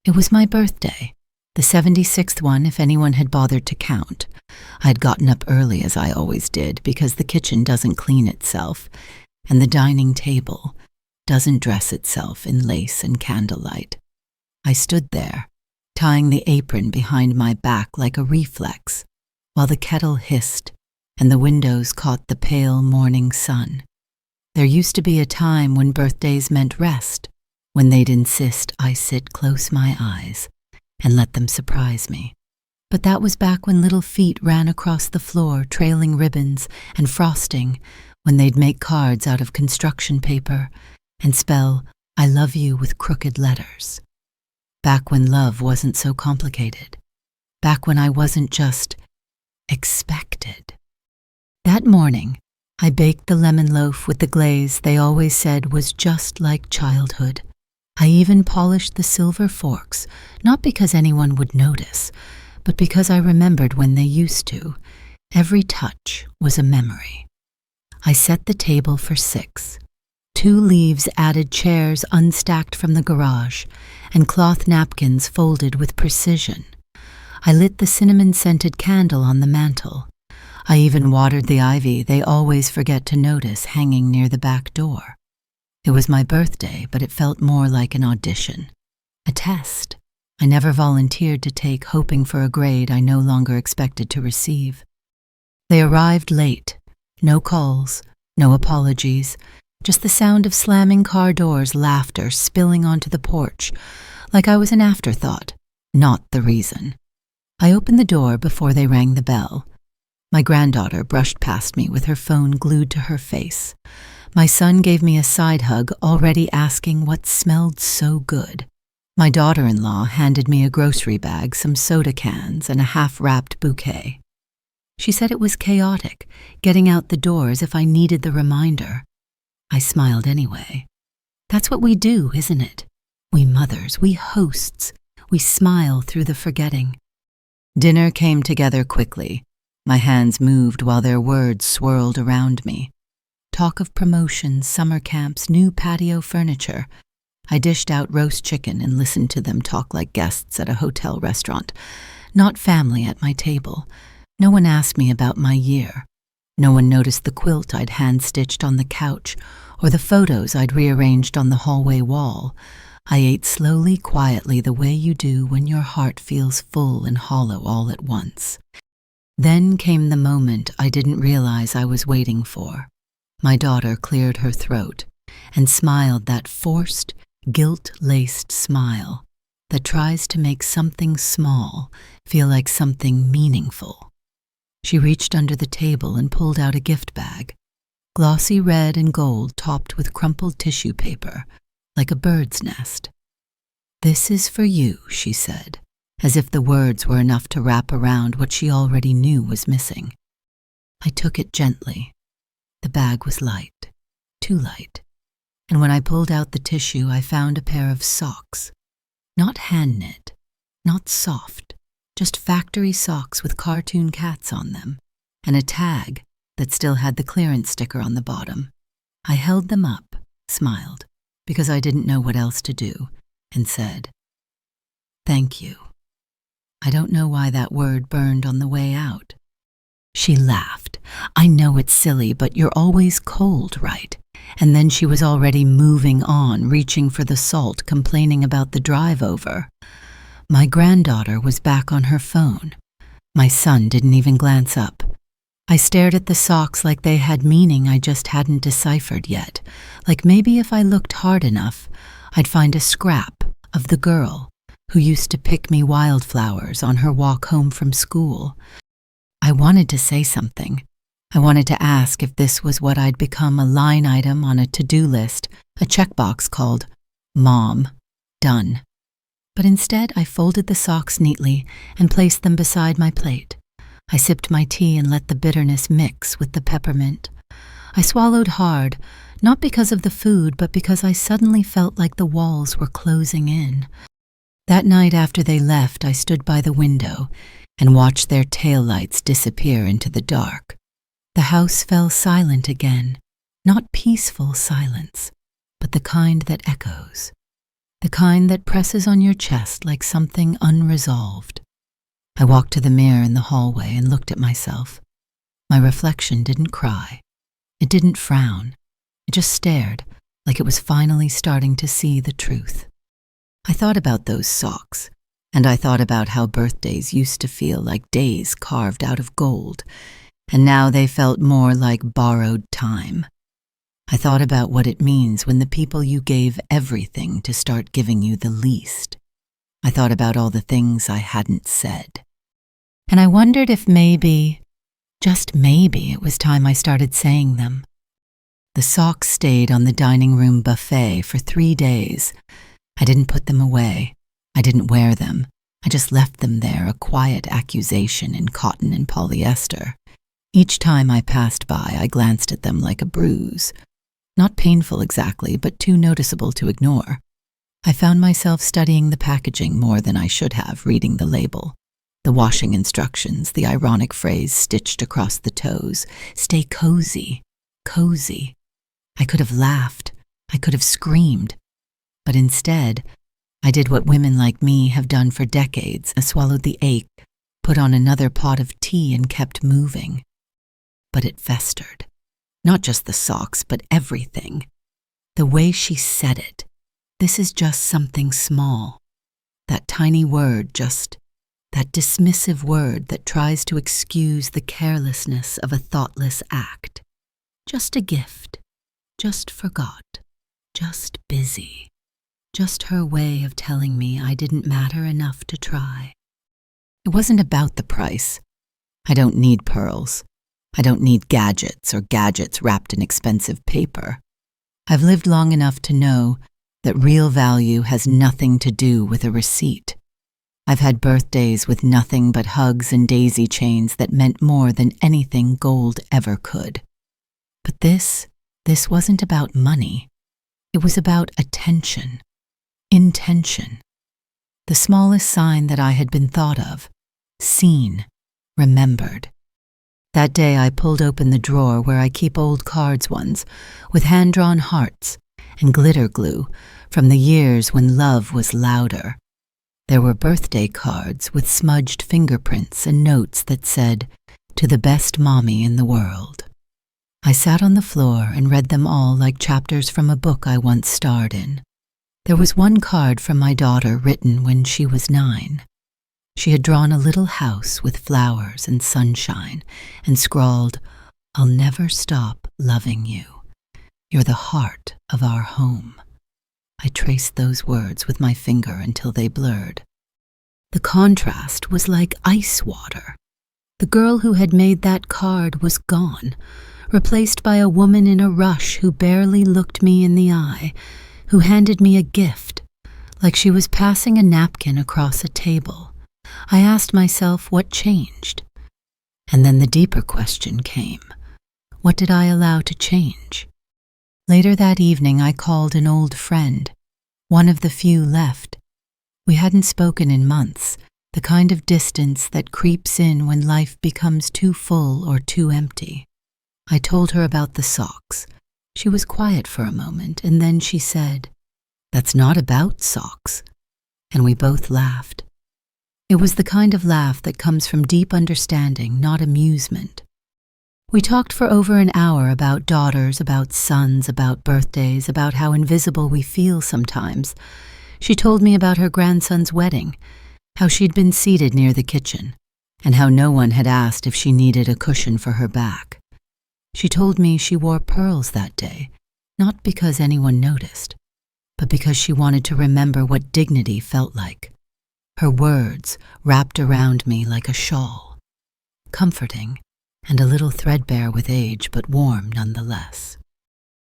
It was my birthday, the 76th one if anyone had bothered to count. I had gotten up early as I always did because the kitchen doesn't clean itself, and the dining table doesn't dress itself in lace and candlelight. I stood there, tying the apron behind my back like a reflex, while the kettle hissed and the windows caught the pale morning sun. There used to be a time when birthdays meant rest, when they'd insist I sit close my eyes and let them surprise me. But that was back when little feet ran across the floor trailing ribbons and frosting, when they'd make cards out of construction paper and spell I love you with crooked letters. Back when love wasn't so complicated. Back when I wasn't just expected. That morning, I baked the lemon loaf with the glaze they always said was just like childhood. I even polished the silver forks, not because anyone would notice, but because I remembered when they used to. Every touch was a memory. I set the table for 6. 2 leaves-added chairs unstacked from the garage, and cloth napkins folded with precision. I lit the cinnamon-scented candle on the mantel. I even watered the ivy they always forget to notice hanging near the back door. It was my birthday, but it felt more like an audition. A test I never volunteered to take, hoping for a grade I no longer expected to receive. They arrived late. No calls, no apologies, just the sound of slamming car doors, laughter spilling onto the porch, like I was an afterthought, not the reason. I opened the door before they rang the bell. My granddaughter brushed past me with her phone glued to her face. My son gave me a side hug, already asking what smelled so good. My daughter-in-law handed me a grocery bag, some soda cans, and a half-wrapped bouquet. She said it was chaotic, getting out the door as if I needed the reminder. I smiled anyway. That's what we do, isn't it? We mothers, we hosts, we smile through the forgetting. Dinner came together quickly. My hands moved while their words swirled around me. Talk of promotions, summer camps, new patio furniture. I dished out roast chicken and listened to them talk like guests at a hotel restaurant, not family at my table. No one asked me about my year. No one noticed the quilt I'd hand-stitched on the couch or the photos I'd rearranged on the hallway wall. I ate slowly, quietly, the way you do when your heart feels full and hollow all at once. Then came the moment I didn't realize I was waiting for. My daughter cleared her throat and smiled that forced, guilt-laced smile that tries to make something small feel like something meaningful. She reached under the table and pulled out a gift bag, glossy red and gold topped with crumpled tissue paper, like a bird's nest. "This is for you," she said, as if the words were enough to wrap around what she already knew was missing. I took it gently. The bag was light, too light, and when I pulled out the tissue, I found a pair of socks. Not hand-knit, not soft, just factory socks with cartoon cats on them, and a tag that still had the clearance sticker on the bottom. I held them up, smiled, because I didn't know what else to do, and said, "Thank you." I don't know why that word burned on the way out. She laughed. "I know it's silly, but you're always cold, right?" And then she was already moving on, reaching for the salt, complaining about the drive over. My granddaughter was back on her phone. My son didn't even glance up. I stared at the socks like they had meaning I just hadn't deciphered yet, like maybe if I looked hard enough, I'd find a scrap of the girl who used to pick me wildflowers on her walk home from school. I wanted to say something. I wanted to ask if this was what I'd become, a line item on a to-do list, a checkbox called Mom, done. But instead, I folded the socks neatly and placed them beside my plate. I sipped my tea and let the bitterness mix with the peppermint. I swallowed hard, not because of the food, but because I suddenly felt like the walls were closing in. That night after they left, I stood by the window and watched their taillights disappear into the dark. The house fell silent again, not peaceful silence, but the kind that echoes. the kind that presses on your chest like something unresolved. I walked to the mirror in the hallway and looked at myself. My reflection didn't cry. It didn't frown. It just stared, like it was finally starting to see the truth. I thought about those socks, and I thought about how birthdays used to feel like days carved out of gold, and now they felt more like borrowed time. I thought about what it means when the people you gave everything to start giving you the least. I thought about all the things I hadn't said. And I wondered if maybe, just maybe, it was time I started saying them. The socks stayed on the dining room buffet for 3 days. I didn't put them away. I didn't wear them. I just left them there, a quiet accusation in cotton and polyester. Each time I passed by, I glanced at them like a bruise. Not painful exactly, but too noticeable to ignore. I found myself studying the packaging more than I should have, reading the label. The washing instructions, the ironic phrase stitched across the toes. Stay cozy, cozy. I could have laughed. I could have screamed. But instead, I did what women like me have done for decades. I swallowed the ache, put on another pot of tea, and kept moving. But it festered. Not just the socks, but everything. The way she said it. This is just something small. That tiny word, just that dismissive word that tries to excuse the carelessness of a thoughtless act. Just a gift. Just forgot. Just busy. Just her way of telling me I didn't matter enough to try. It wasn't about the price. I don't need pearls. I don't need gadgets or gadgets wrapped in expensive paper. I've lived long enough to know that real value has nothing to do with a receipt. I've had birthdays with nothing but hugs and daisy chains that meant more than anything gold ever could. But this wasn't about money. It was about attention, intention. The smallest sign that I had been thought of, seen, remembered. That day I pulled open the drawer where I keep old cards ones with hand-drawn hearts and glitter glue from the years when love was louder. There were birthday cards with smudged fingerprints and notes that said, "To the best mommy in the world." I sat on the floor and read them all like chapters from a book I once starred in. There was one card from my daughter written when she was 9. She had drawn a little house with flowers and sunshine and scrawled, "I'll never stop loving you. You're the heart of our home." I traced those words with my finger until they blurred. The contrast was like ice water. The girl who had made that card was gone, replaced by a woman in a rush who barely looked me in the eye, who handed me a gift, like she was passing a napkin across a table. I asked myself what changed. And then the deeper question came. What did I allow to change? Later that evening I called an old friend, one of the few left. We hadn't spoken in months, the kind of distance that creeps in when life becomes too full or too empty. I told her about the socks. She was quiet for a moment, and then she said, "That's not about socks." And we both laughed. It was the kind of laugh that comes from deep understanding, not amusement. We talked for over an hour about daughters, about sons, about birthdays, about how invisible we feel sometimes. She told me about her grandson's wedding, how she'd been seated near the kitchen, and how no one had asked if she needed a cushion for her back. She told me she wore pearls that day, not because anyone noticed, but because she wanted to remember what dignity felt like. Her words wrapped around me like a shawl, comforting and a little threadbare with age, but warm nonetheless.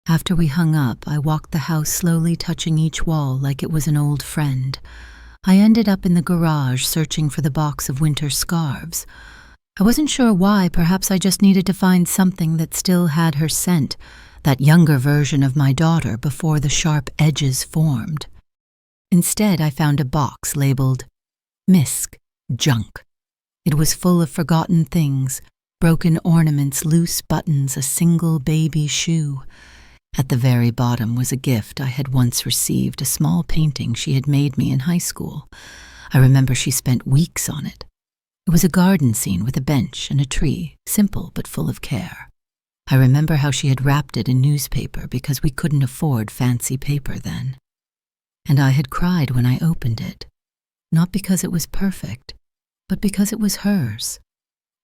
After we hung up, I walked the house slowly, touching each wall like it was an old friend. I ended up in the garage searching for the box of winter scarves. I wasn't sure why. Perhaps I just needed to find something that still had her scent, that younger version of my daughter before the sharp edges formed. Instead, I found a box labeled Misk Junk. It was full of forgotten things, broken ornaments, loose buttons, a single baby shoe. At the very bottom was a gift I had once received, a small painting she had made me in high school. I remember she spent weeks on it. It was a garden scene with a bench and a tree, simple but full of care. I remember how she had wrapped it in newspaper because we couldn't afford fancy paper then. And I had cried when I opened it, not because it was perfect, but because it was hers,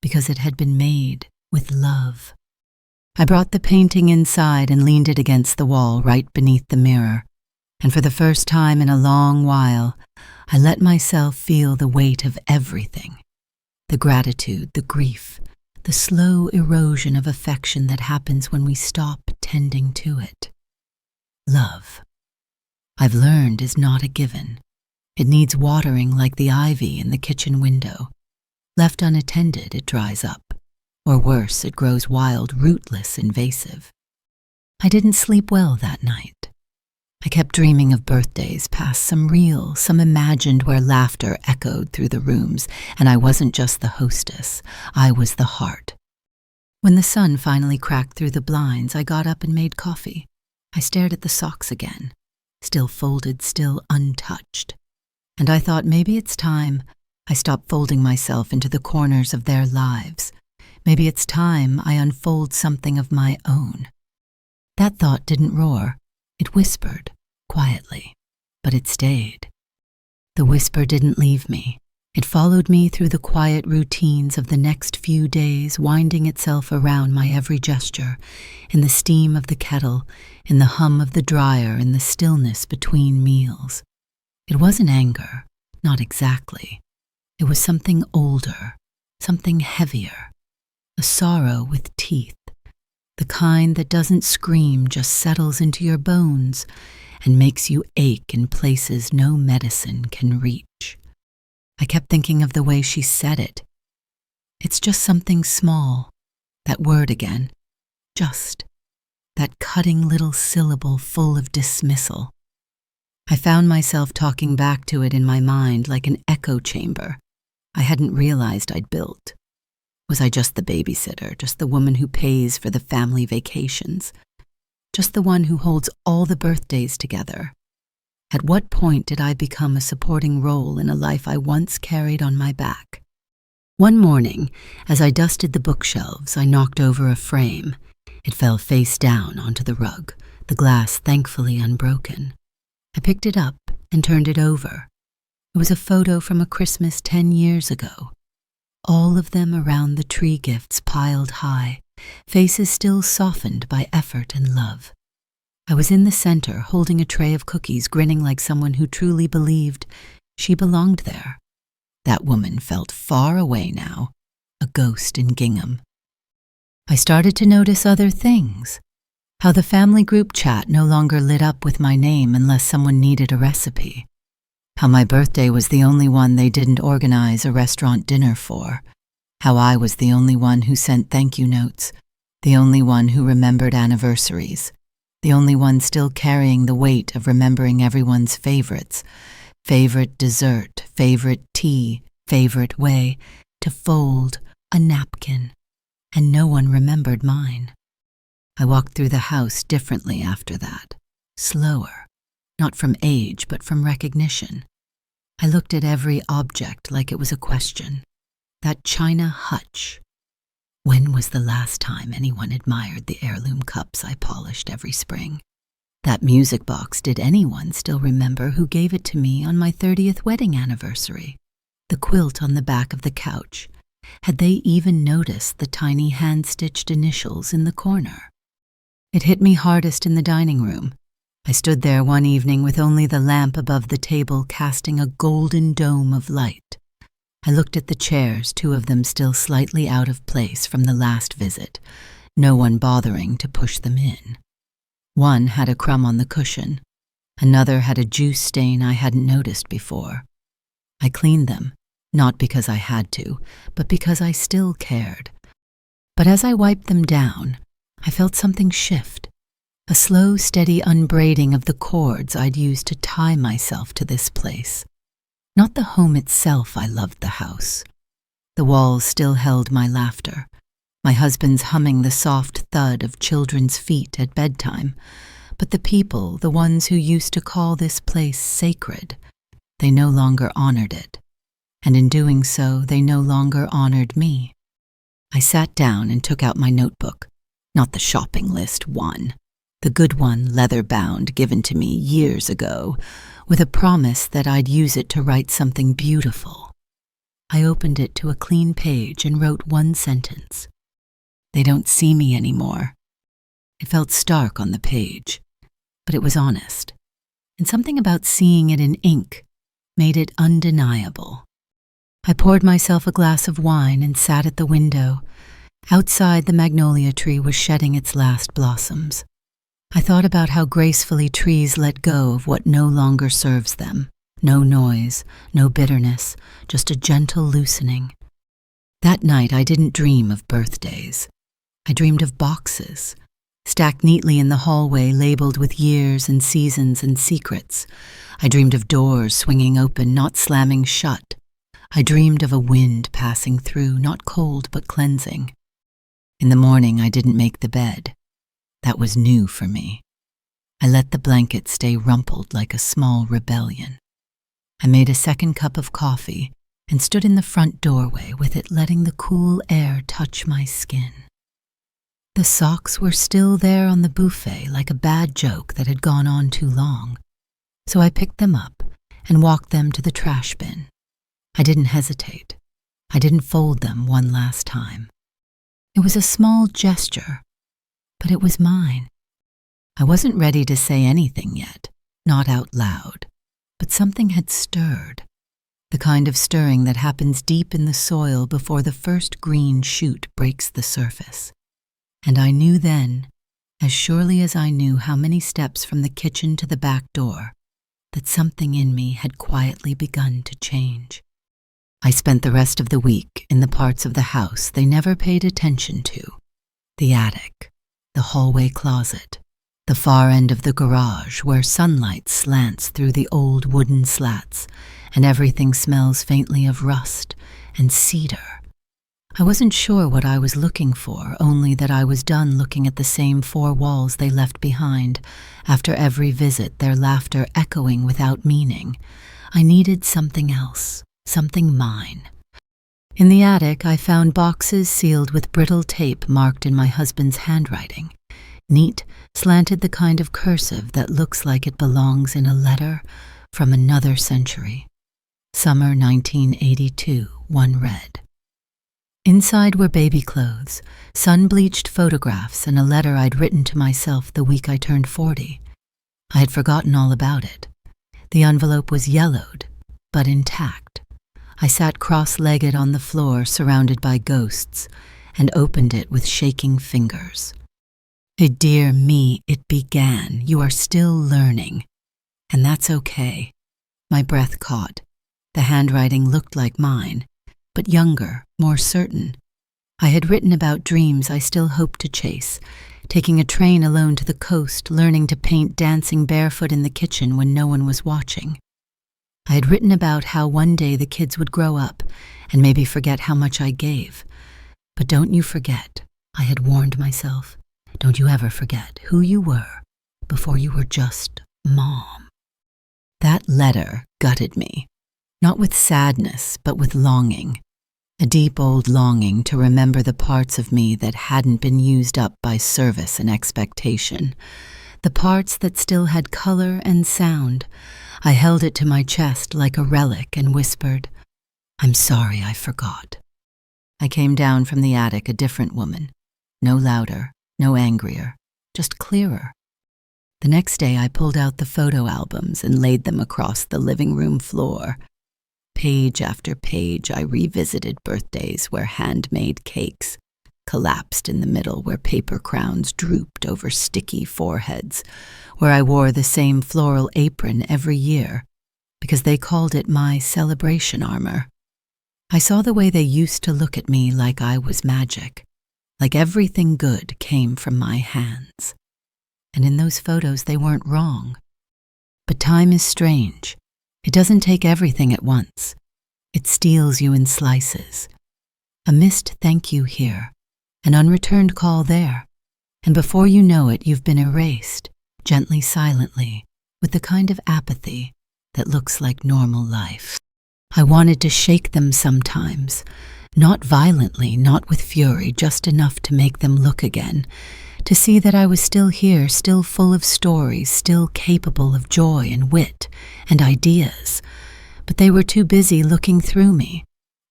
because it had been made with love. I brought the painting inside and leaned it against the wall right beneath the mirror, and for the first time in a long while, I let myself feel the weight of everything. The gratitude, the grief, the slow erosion of affection that happens when we stop tending to it. Love, I've learned, is not a given. It needs watering like the ivy in the kitchen window. Left unattended, it dries up. Or worse, it grows wild, rootless, invasive. I didn't sleep well that night. I kept dreaming of birthdays, past some real, some imagined, where laughter echoed through the rooms, and I wasn't just the hostess, I was the heart. When the sun finally cracked through the blinds, I got up and made coffee. I stared at the socks again, still folded, still untouched. And I thought maybe it's time I stop folding myself into the corners of their lives. Maybe it's time I unfold something of my own. That thought didn't roar. It whispered, quietly, but it stayed. The whisper didn't leave me. It followed me through the quiet routines of the next few days, winding itself around my every gesture, in the steam of the kettle, in the hum of the dryer, in the stillness between meals. It wasn't anger, not exactly. It was something older, something heavier, a sorrow with teeth. The kind that doesn't scream, just settles into your bones and makes you ache in places no medicine can reach. I kept thinking of the way she said it. It's just something small. That word again. Just. That cutting little syllable full of dismissal. I found myself talking back to it in my mind like an echo chamber I hadn't realized I'd built. Was I just the babysitter, just the woman who pays for the family vacations, just the one who holds all the birthdays together? At what point did I become a supporting role in a life I once carried on my back? One morning, as I dusted the bookshelves, I knocked over a frame. It fell face down onto the rug, the glass thankfully unbroken. I picked it up and turned it over. It was a photo from a Christmas 10 years ago. All of them around the tree gifts piled high, faces still softened by effort and love. I was in the center, holding a tray of cookies, grinning like someone who truly believed she belonged there. That woman felt far away now, a ghost in gingham. I started to notice other things. How the family group chat no longer lit up with my name unless someone needed a recipe. How my birthday was the only one they didn't organize a restaurant dinner for. How I was the only one who sent thank you notes, the only one who remembered anniversaries, the only one still carrying the weight of remembering everyone's favorites, favorite dessert, favorite tea, favorite way to fold a napkin, and no one remembered mine. I walked through the house differently after that, slower. Not from age, but from recognition. I looked at every object like it was a question. That china hutch. When was the last time anyone admired the heirloom cups I polished every spring? That music box, did anyone still remember who gave it to me on my 30th wedding anniversary? The quilt on the back of the couch. Had they even noticed the tiny hand-stitched initials in the corner? It hit me hardest in the dining room. I stood there one evening with only the lamp above the table casting a golden dome of light. I looked at the chairs, two of them still slightly out of place from the last visit, no one bothering to push them in. One had a crumb on the cushion. Another had a juice stain I hadn't noticed before. I cleaned them, not because I had to, but because I still cared. But as I wiped them down, I felt something shift. A slow, steady unbraiding of the cords I'd used to tie myself to this place. Not the home itself, I loved the house. The walls still held my laughter, My husband's humming the soft thud of children's feet at bedtime. But the people, the ones who used to call this place sacred, they no longer honored it. And in doing so, they no longer honored me. I sat down and took out my notebook. Not the shopping list one. The good one, leather-bound, given to me years ago, with a promise that I'd use it to write something beautiful. I opened it to a clean page and wrote one sentence. They don't see me anymore. It felt stark on the page, but it was honest. And something about seeing it in ink made it undeniable. I poured myself a glass of wine and sat at the window. Outside, the magnolia tree was shedding its last blossoms. I thought about how gracefully trees let go of what no longer serves them. No noise, no bitterness, just a gentle loosening. That night, I didn't dream of birthdays. I dreamed of boxes, stacked neatly in the hallway, labeled with years and seasons and secrets. I dreamed of doors swinging open, not slamming shut. I dreamed of a wind passing through, not cold but cleansing. In the morning, I didn't make the bed. That was new for me. I let the blanket stay rumpled like a small rebellion. I made a second cup of coffee and stood in the front doorway with it letting the cool air touch my skin. The socks were still there on the buffet like a bad joke that had gone on too long, so I picked them up and walked them to the trash bin. I didn't hesitate. I didn't fold them one last time. It was a small gesture, but it was mine. I wasn't ready to say anything yet, not out loud, but something had stirred, the kind of stirring that happens deep in the soil before the first green shoot breaks the surface. And I knew then, as surely as I knew how many steps from the kitchen to the back door, that something in me had quietly begun to change. I spent the rest of the week in the parts of the house they never paid attention to. The attic, the hallway closet, the far end of the garage where sunlight slants through the old wooden slats and everything smells faintly of rust and cedar. I wasn't sure what I was looking for, only that I was done looking at the same four walls they left behind, after every visit, their laughter echoing without meaning. I needed something else, something mine. In the attic, I found boxes sealed with brittle tape marked in my husband's handwriting. Neat, slanted, the kind of cursive that looks like it belongs in a letter from another century. Summer 1982, one read. Inside were baby clothes, sun-bleached photographs, and a letter I'd written to myself the week I turned 40. I had forgotten all about it. The envelope was yellowed, but intact. I sat cross-legged on the floor, surrounded by ghosts, and opened it with shaking fingers. Dear me, it began. You are still learning. And that's okay. My breath caught. The handwriting looked like mine, but younger, more certain. I had written about dreams I still hoped to chase, taking a train alone to the coast, learning to paint dancing barefoot in the kitchen when no one was watching. I had written about how one day the kids would grow up and maybe forget how much I gave. But don't you forget, I had warned myself, don't you ever forget who you were before you were just Mom. That letter gutted me, not with sadness, but with longing. A deep old longing to remember the parts of me that hadn't been used up by service and expectation, the parts that still had color and sound. I held it to my chest like a relic and whispered, I'm sorry I forgot. I came down from the attic a different woman, no louder, no angrier, just clearer. The next day I pulled out the photo albums and laid them across the living room floor. Page after page, I revisited birthdays where handmade cakes collapsed in the middle, where paper crowns drooped over sticky foreheads, where I wore the same floral apron every year because they called it my celebration armor. I saw the way they used to look at me like I was magic, like everything good came from my hands. And in those photos, they weren't wrong. But time is strange. It doesn't take everything at once. It steals you in slices. A missed thank you here, an unreturned call there, and before you know it, you've been erased, gently, silently, with the kind of apathy that looks like normal life. I wanted to shake them sometimes, not violently, not with fury, just enough to make them look again, to see that I was still here, still full of stories, still capable of joy and wit and ideas. But they were too busy looking through me,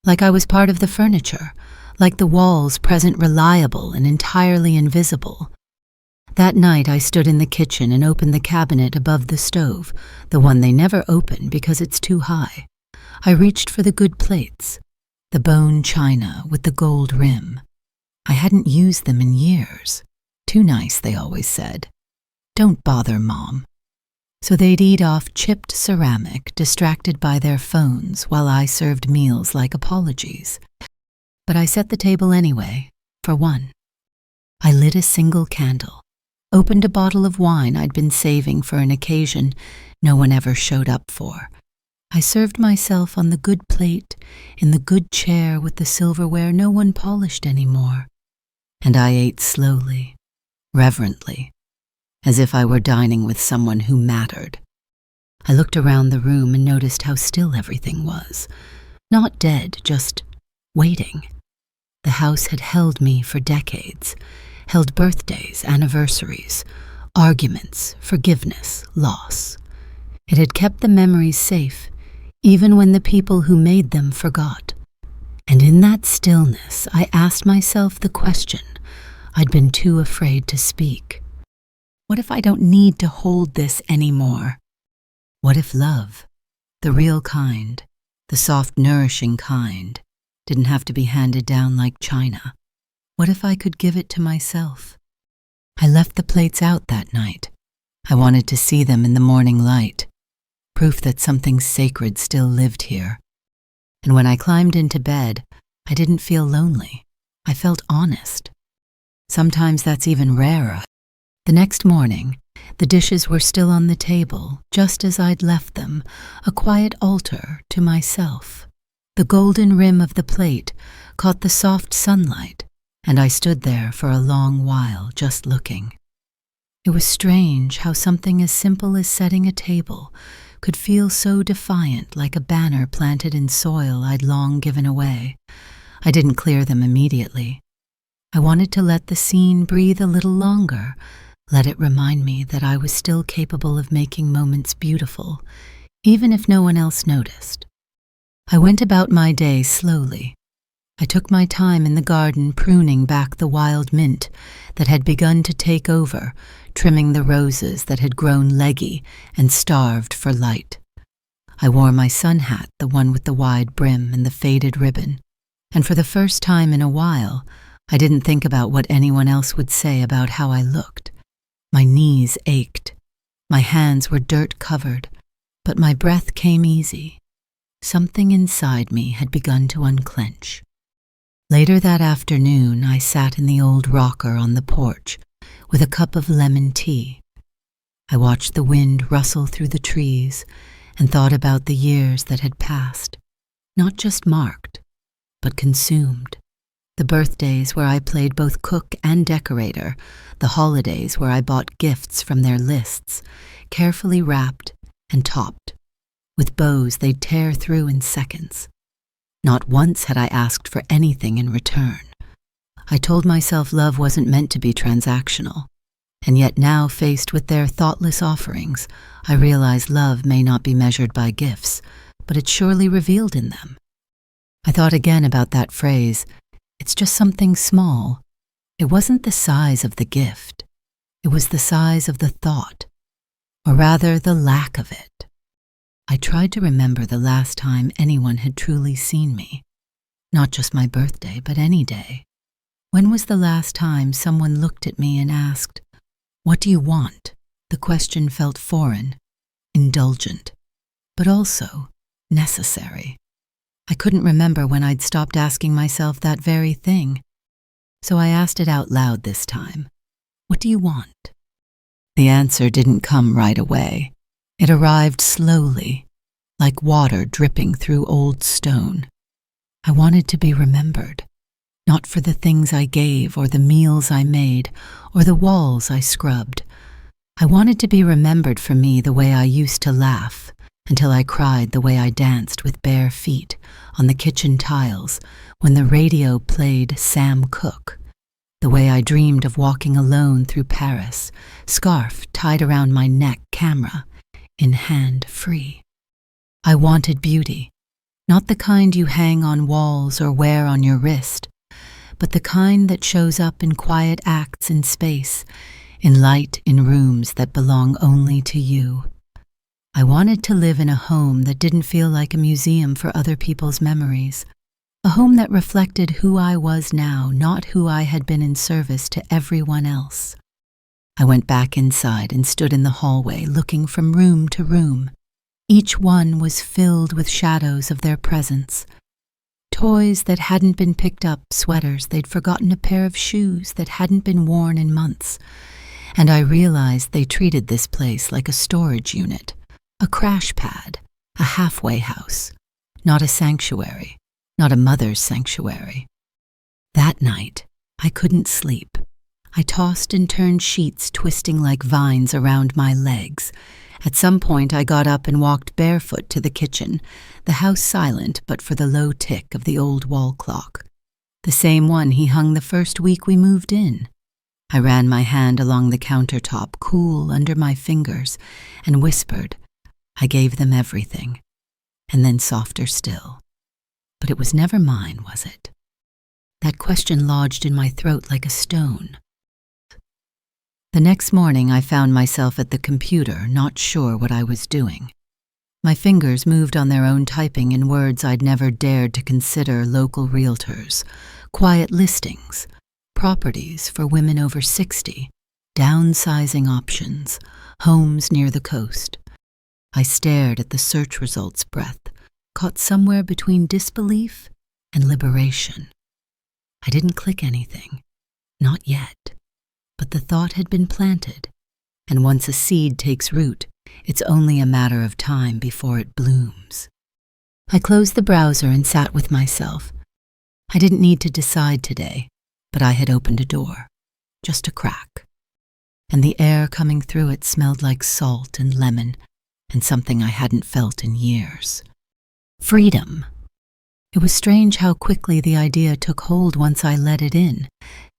like I was part of the furniture, like the walls present reliable and entirely invisible. That night I stood in the kitchen and opened the cabinet above the stove, the one they never open because it's too high. I reached for the good plates, the bone china with the gold rim. I hadn't used them in years. Too nice, they always said. Don't bother, Mom. So they'd eat off chipped ceramic, distracted by their phones, while I served meals like apologies. But I set the table anyway, for one. I lit a single candle, opened a bottle of wine I'd been saving for an occasion no one ever showed up for. I served myself on the good plate, in the good chair with the silverware no one polished anymore. And I ate slowly, reverently, as if I were dining with someone who mattered. I looked around the room and noticed how still everything was. Not dead, just waiting. The house had held me for decades, held birthdays, anniversaries, arguments, forgiveness, loss. It had kept the memories safe, even when the people who made them forgot. And in that stillness, I asked myself the question I'd been too afraid to speak. What if I don't need to hold this anymore? What if love, the real kind, the soft, nourishing kind, didn't have to be handed down like china? What if I could give it to myself? I left the plates out that night. I wanted to see them in the morning light, proof that something sacred still lived here. And when I climbed into bed, I didn't feel lonely. I felt honest. Sometimes that's even rarer. The next morning, the dishes were still on the table, just as I'd left them, a quiet altar to myself. The golden rim of the plate caught the soft sunlight, and I stood there for a long while, just looking. It was strange how something as simple as setting a table could feel so defiant, like a banner planted in soil I'd long given away. I didn't clear them immediately. I wanted to let the scene breathe a little longer, let it remind me that I was still capable of making moments beautiful, even if no one else noticed. I went about my day slowly. I took my time in the garden, pruning back the wild mint that had begun to take over, trimming the roses that had grown leggy and starved for light. I wore my sun hat, the one with the wide brim and the faded ribbon, and for the first time in a while, I didn't think about what anyone else would say about how I looked. My knees ached. My hands were dirt-covered, but my breath came easy. Something inside me had begun to unclench. Later that afternoon, I sat in the old rocker on the porch with a cup of lemon tea. I watched the wind rustle through the trees and thought about the years that had passed, not just marked, but consumed. The birthdays where I played both cook and decorator, the holidays where I bought gifts from their lists, carefully wrapped and topped. With bows they'd tear through in seconds. Not once had I asked for anything in return. I told myself love wasn't meant to be transactional, and yet now, faced with their thoughtless offerings, I realized love may not be measured by gifts, but it's surely revealed in them. I thought again about that phrase, "It's just something small." It wasn't the size of the gift. It was the size of the thought, or rather the lack of it. I tried to remember the last time anyone had truly seen me. Not just my birthday, but any day. When was the last time someone looked at me and asked, "What do you want?" The question felt foreign, indulgent, but also necessary. I couldn't remember when I'd stopped asking myself that very thing. So I asked it out loud this time. "What do you want?" The answer didn't come right away. It arrived slowly, like water dripping through old stone. I wanted to be remembered. Not for the things I gave or the meals I made or the walls I scrubbed. I wanted to be remembered for me the way I used to laugh, until I cried the way I danced with bare feet on the kitchen tiles when the radio played Sam Cooke, the way I dreamed of walking alone through Paris, scarf tied around my neck, camera in hand, free. I wanted beauty, not the kind you hang on walls or wear on your wrist, but the kind that shows up in quiet acts in space, in light in rooms that belong only to you. I wanted to live in a home that didn't feel like a museum for other people's memories, a home that reflected who I was now, not who I had been in service to everyone else. I went back inside and stood in the hallway, looking from room to room. Each one was filled with shadows of their presence. Toys that hadn't been picked up, sweaters they'd forgotten, a pair of shoes that hadn't been worn in months. And I realized they treated this place like a storage unit, a crash pad, a halfway house, not a sanctuary, not a mother's sanctuary. That night, I couldn't sleep. I tossed and turned sheets, twisting like vines around my legs. At some point, I got up and walked barefoot to the kitchen, the house silent but for the low tick of the old wall clock, the same one he hung the first week we moved in. I ran my hand along the countertop, cool under my fingers, and whispered, I gave them everything, and then softer still. But it was never mine, was it? That question lodged in my throat like a stone. The next morning, I found myself at the computer, not sure what I was doing. My fingers moved on their own, typing in words I'd never dared to consider: local realtors, quiet listings, properties for women over 60, downsizing options, homes near the coast. I stared at the search results breath, caught somewhere between disbelief and liberation. I didn't click anything, not yet. But the thought had been planted, and once a seed takes root, it's only a matter of time before it blooms. I closed the browser and sat with myself. I didn't need to decide today, but I had opened a door, just a crack, and the air coming through it smelled like salt and lemon and something I hadn't felt in years. Freedom. It was strange how quickly the idea took hold once I let it in.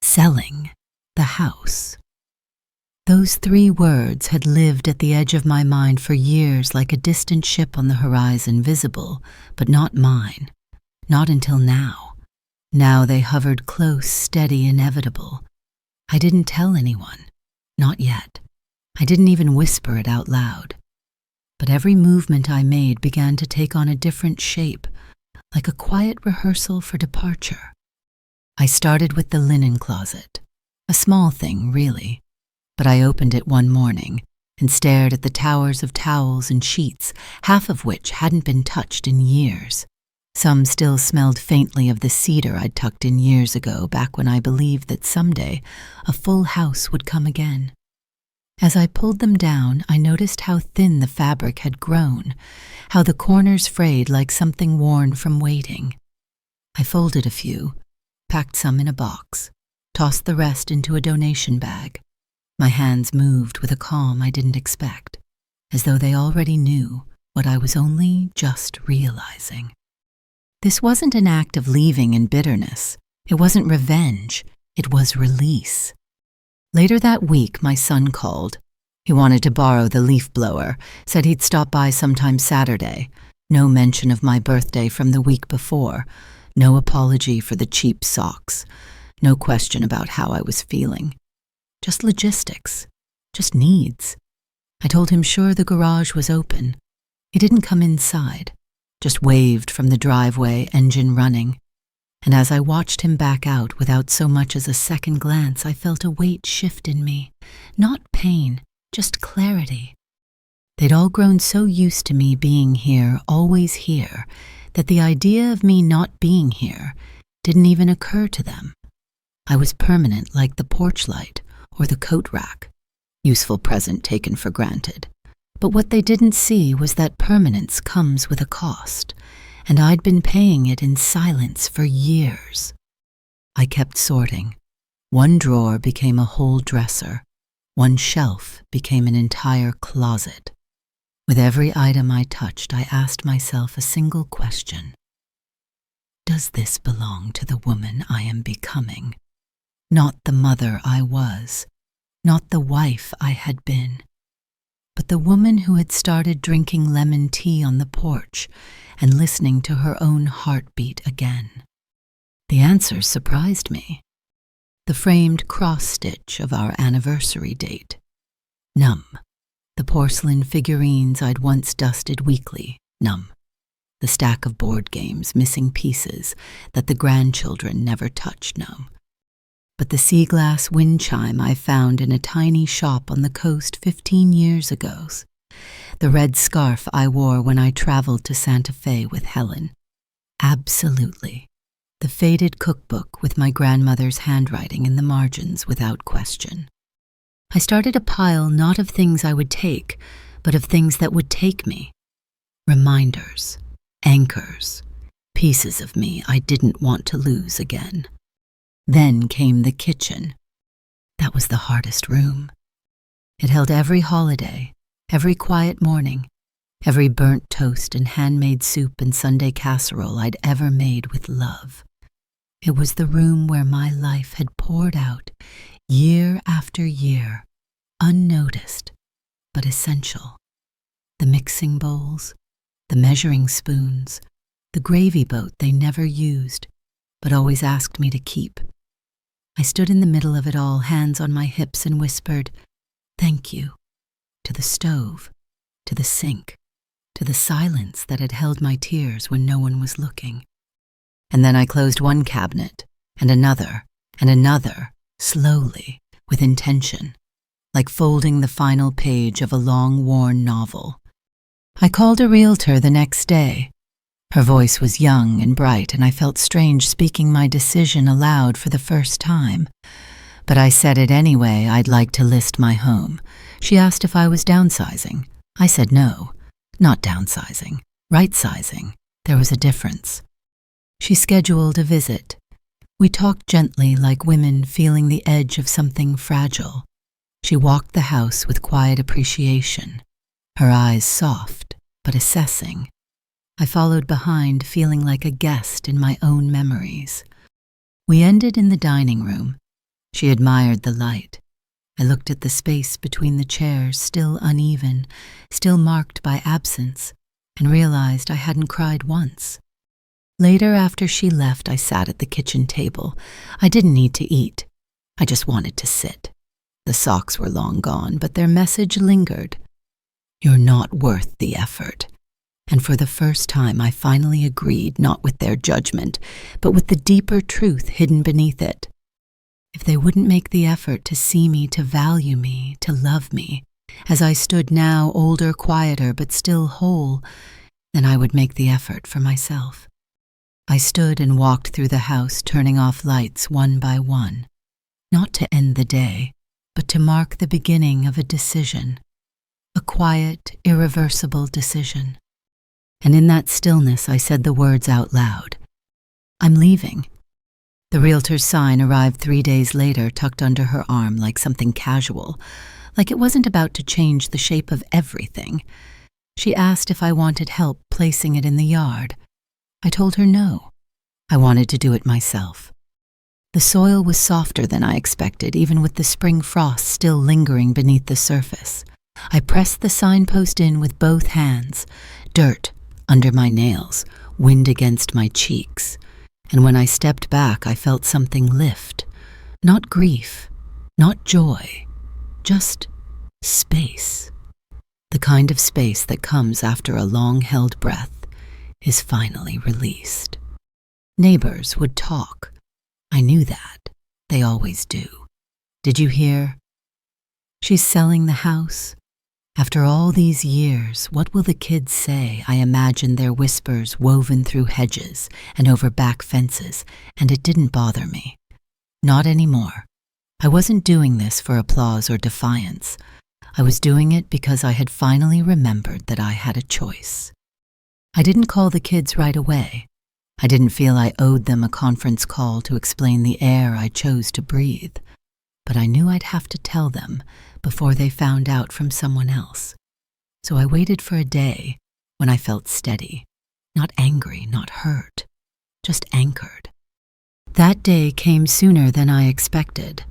Selling the house. Those 3 words had lived at the edge of my mind for years, like a distant ship on the horizon, visible, but not mine. Not until now. Now they hovered close, steady, inevitable. I didn't tell anyone. Not yet. I didn't even whisper it out loud. But every movement I made began to take on a different shape, like a quiet rehearsal for departure. I started with the linen closet. A small thing, really, but I opened it one morning and stared at the towers of towels and sheets, half of which hadn't been touched in years. Some still smelled faintly of the cedar I'd tucked in years ago, back when I believed that someday a full house would come again. As I pulled them down, I noticed how thin the fabric had grown, how the corners frayed like something worn from waiting. I folded a few, packed some in a box, tossed the rest into a donation bag. My hands moved with a calm I didn't expect, as though they already knew what I was only just realizing. This wasn't an act of leaving in bitterness. It wasn't revenge. It was release. Later that week, my son called. He wanted to borrow the leaf blower, said he'd stop by sometime Saturday. No mention of my birthday from the week before. No apology for the cheap socks. No question about how I was feeling. Just logistics. Just needs. I told him sure the garage was open. He didn't come inside, just waved from the driveway, engine running. And as I watched him back out without so much as a second glance, I felt a weight shift in me. Not pain, just clarity. They'd all grown so used to me being here, always here, that the idea of me not being here didn't even occur to them. I was permanent, like the porch light or the coat rack, useful present taken for granted. But what they didn't see was that permanence comes with a cost, and I'd been paying it in silence for years. I kept sorting. One drawer became a whole dresser. One shelf became an entire closet. With every item I touched, I asked myself a single question. Does this belong to the woman I am becoming? Not the mother I was, not the wife I had been, but the woman who had started drinking lemon tea on the porch and listening to her own heartbeat again. The answers surprised me. The framed cross-stitch of our anniversary date. Numb. The porcelain figurines I'd once dusted weekly. Numb. The stack of board games missing pieces that the grandchildren never touched. Numb. But the sea glass wind chime I found in a tiny shop on the coast 15 years ago. The red scarf I wore when I traveled to Santa Fe with Helen. Absolutely. The faded cookbook with my grandmother's handwriting in the margins without question. I started a pile not of things I would take, but of things that would take me. Reminders, anchors, pieces of me I didn't want to lose again. Then came the kitchen. That was the hardest room. It held every holiday, every quiet morning, every burnt toast and handmade soup and Sunday casserole I'd ever made with love. It was the room where my life had poured out, year after year, unnoticed, but essential. The mixing bowls, the measuring spoons, the gravy boat they never used, but always asked me to keep. I stood in the middle of it all, hands on my hips, and whispered, "Thank you," to the stove, to the sink, to the silence that had held my tears when no one was looking. And then I closed one cabinet, and another, slowly, with intention, like folding the final page of a long-worn novel. I called a realtor the next day. Her voice was young and bright, and I felt strange speaking my decision aloud for the first time. But I said it anyway. I'd like to list my home. She asked if I was downsizing. I said no, not downsizing, right-sizing. There was a difference. She scheduled a visit. We talked gently like women feeling the edge of something fragile. She walked the house with quiet appreciation, her eyes soft but assessing. I followed behind, feeling like a guest in my own memories. We ended in the dining room. She admired the light. I looked at the space between the chairs, still uneven, still marked by absence, and realized I hadn't cried once. Later, after she left, I sat at the kitchen table. I didn't need to eat. I just wanted to sit. The socks were long gone, but their message lingered. You're not worth the effort. And for the first time, I finally agreed, not with their judgment, but with the deeper truth hidden beneath it. If they wouldn't make the effort to see me, to value me, to love me, as I stood now, older, quieter, but still whole, then I would make the effort for myself. I stood and walked through the house, turning off lights one by one, not to end the day, but to mark the beginning of a decision, a quiet, irreversible decision. And in that stillness, I said the words out loud. I'm leaving. The realtor's sign arrived 3 days later, tucked under her arm like something casual, like it wasn't about to change the shape of everything. She asked if I wanted help placing it in the yard. I told her no. I wanted to do it myself. The soil was softer than I expected, even with the spring frost still lingering beneath the surface. I pressed the signpost in with both hands, dirt under my nails, wind against my cheeks. And when I stepped back, I felt something lift. Not grief, not joy, just space. The kind of space that comes after a long-held breath is finally released. Neighbors would talk. I knew that. They always do. Did you hear? She's selling the house. After all these years, what will the kids say? I imagined their whispers woven through hedges and over back fences, and it didn't bother me. Not anymore. I wasn't doing this for applause or defiance. I was doing it because I had finally remembered that I had a choice. I didn't call the kids right away. I didn't feel I owed them a conference call to explain the air I chose to breathe, but I knew I'd have to tell them before they found out from someone else. So I waited for a day when I felt steady, not angry, not hurt, just anchored. That day came sooner than I expected.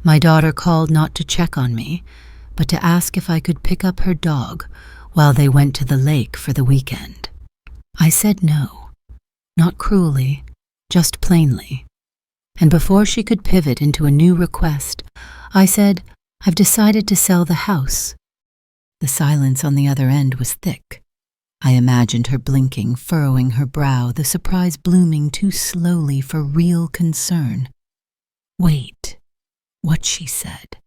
My daughter called not to check on me, but to ask if I could pick up her dog while they went to the lake for the weekend. I said no, not cruelly, just plainly. And before she could pivot into a new request, I said, "I've decided to sell the house." The silence on the other end was thick. I imagined her blinking, furrowing her brow, the surprise blooming too slowly for real concern. "Wait," what she said.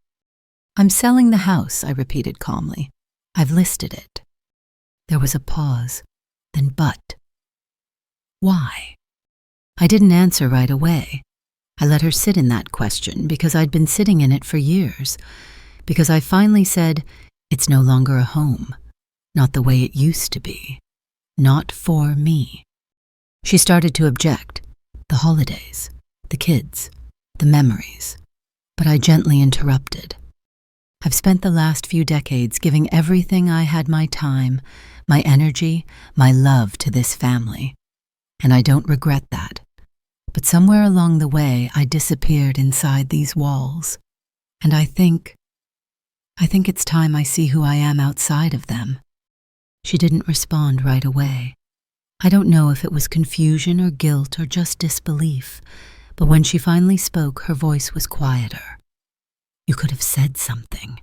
"I'm selling the house," I repeated calmly. "I've listed it." There was a pause, then "but." "Why?" I didn't answer right away. I let her sit in that question because I'd been sitting in it for years, because I finally said, "It's no longer a home. Not the way it used to be. Not for me." She started to object. The holidays, the kids, the memories. But I gently interrupted. "I've spent the last few decades giving everything I had, my time, my energy, my love to this family. And I don't regret that. But somewhere along the way, I disappeared inside these walls. And I think it's time I see who I am outside of them." She didn't respond right away. I don't know if it was confusion or guilt or just disbelief, but when she finally spoke, her voice was quieter. "You could have said something."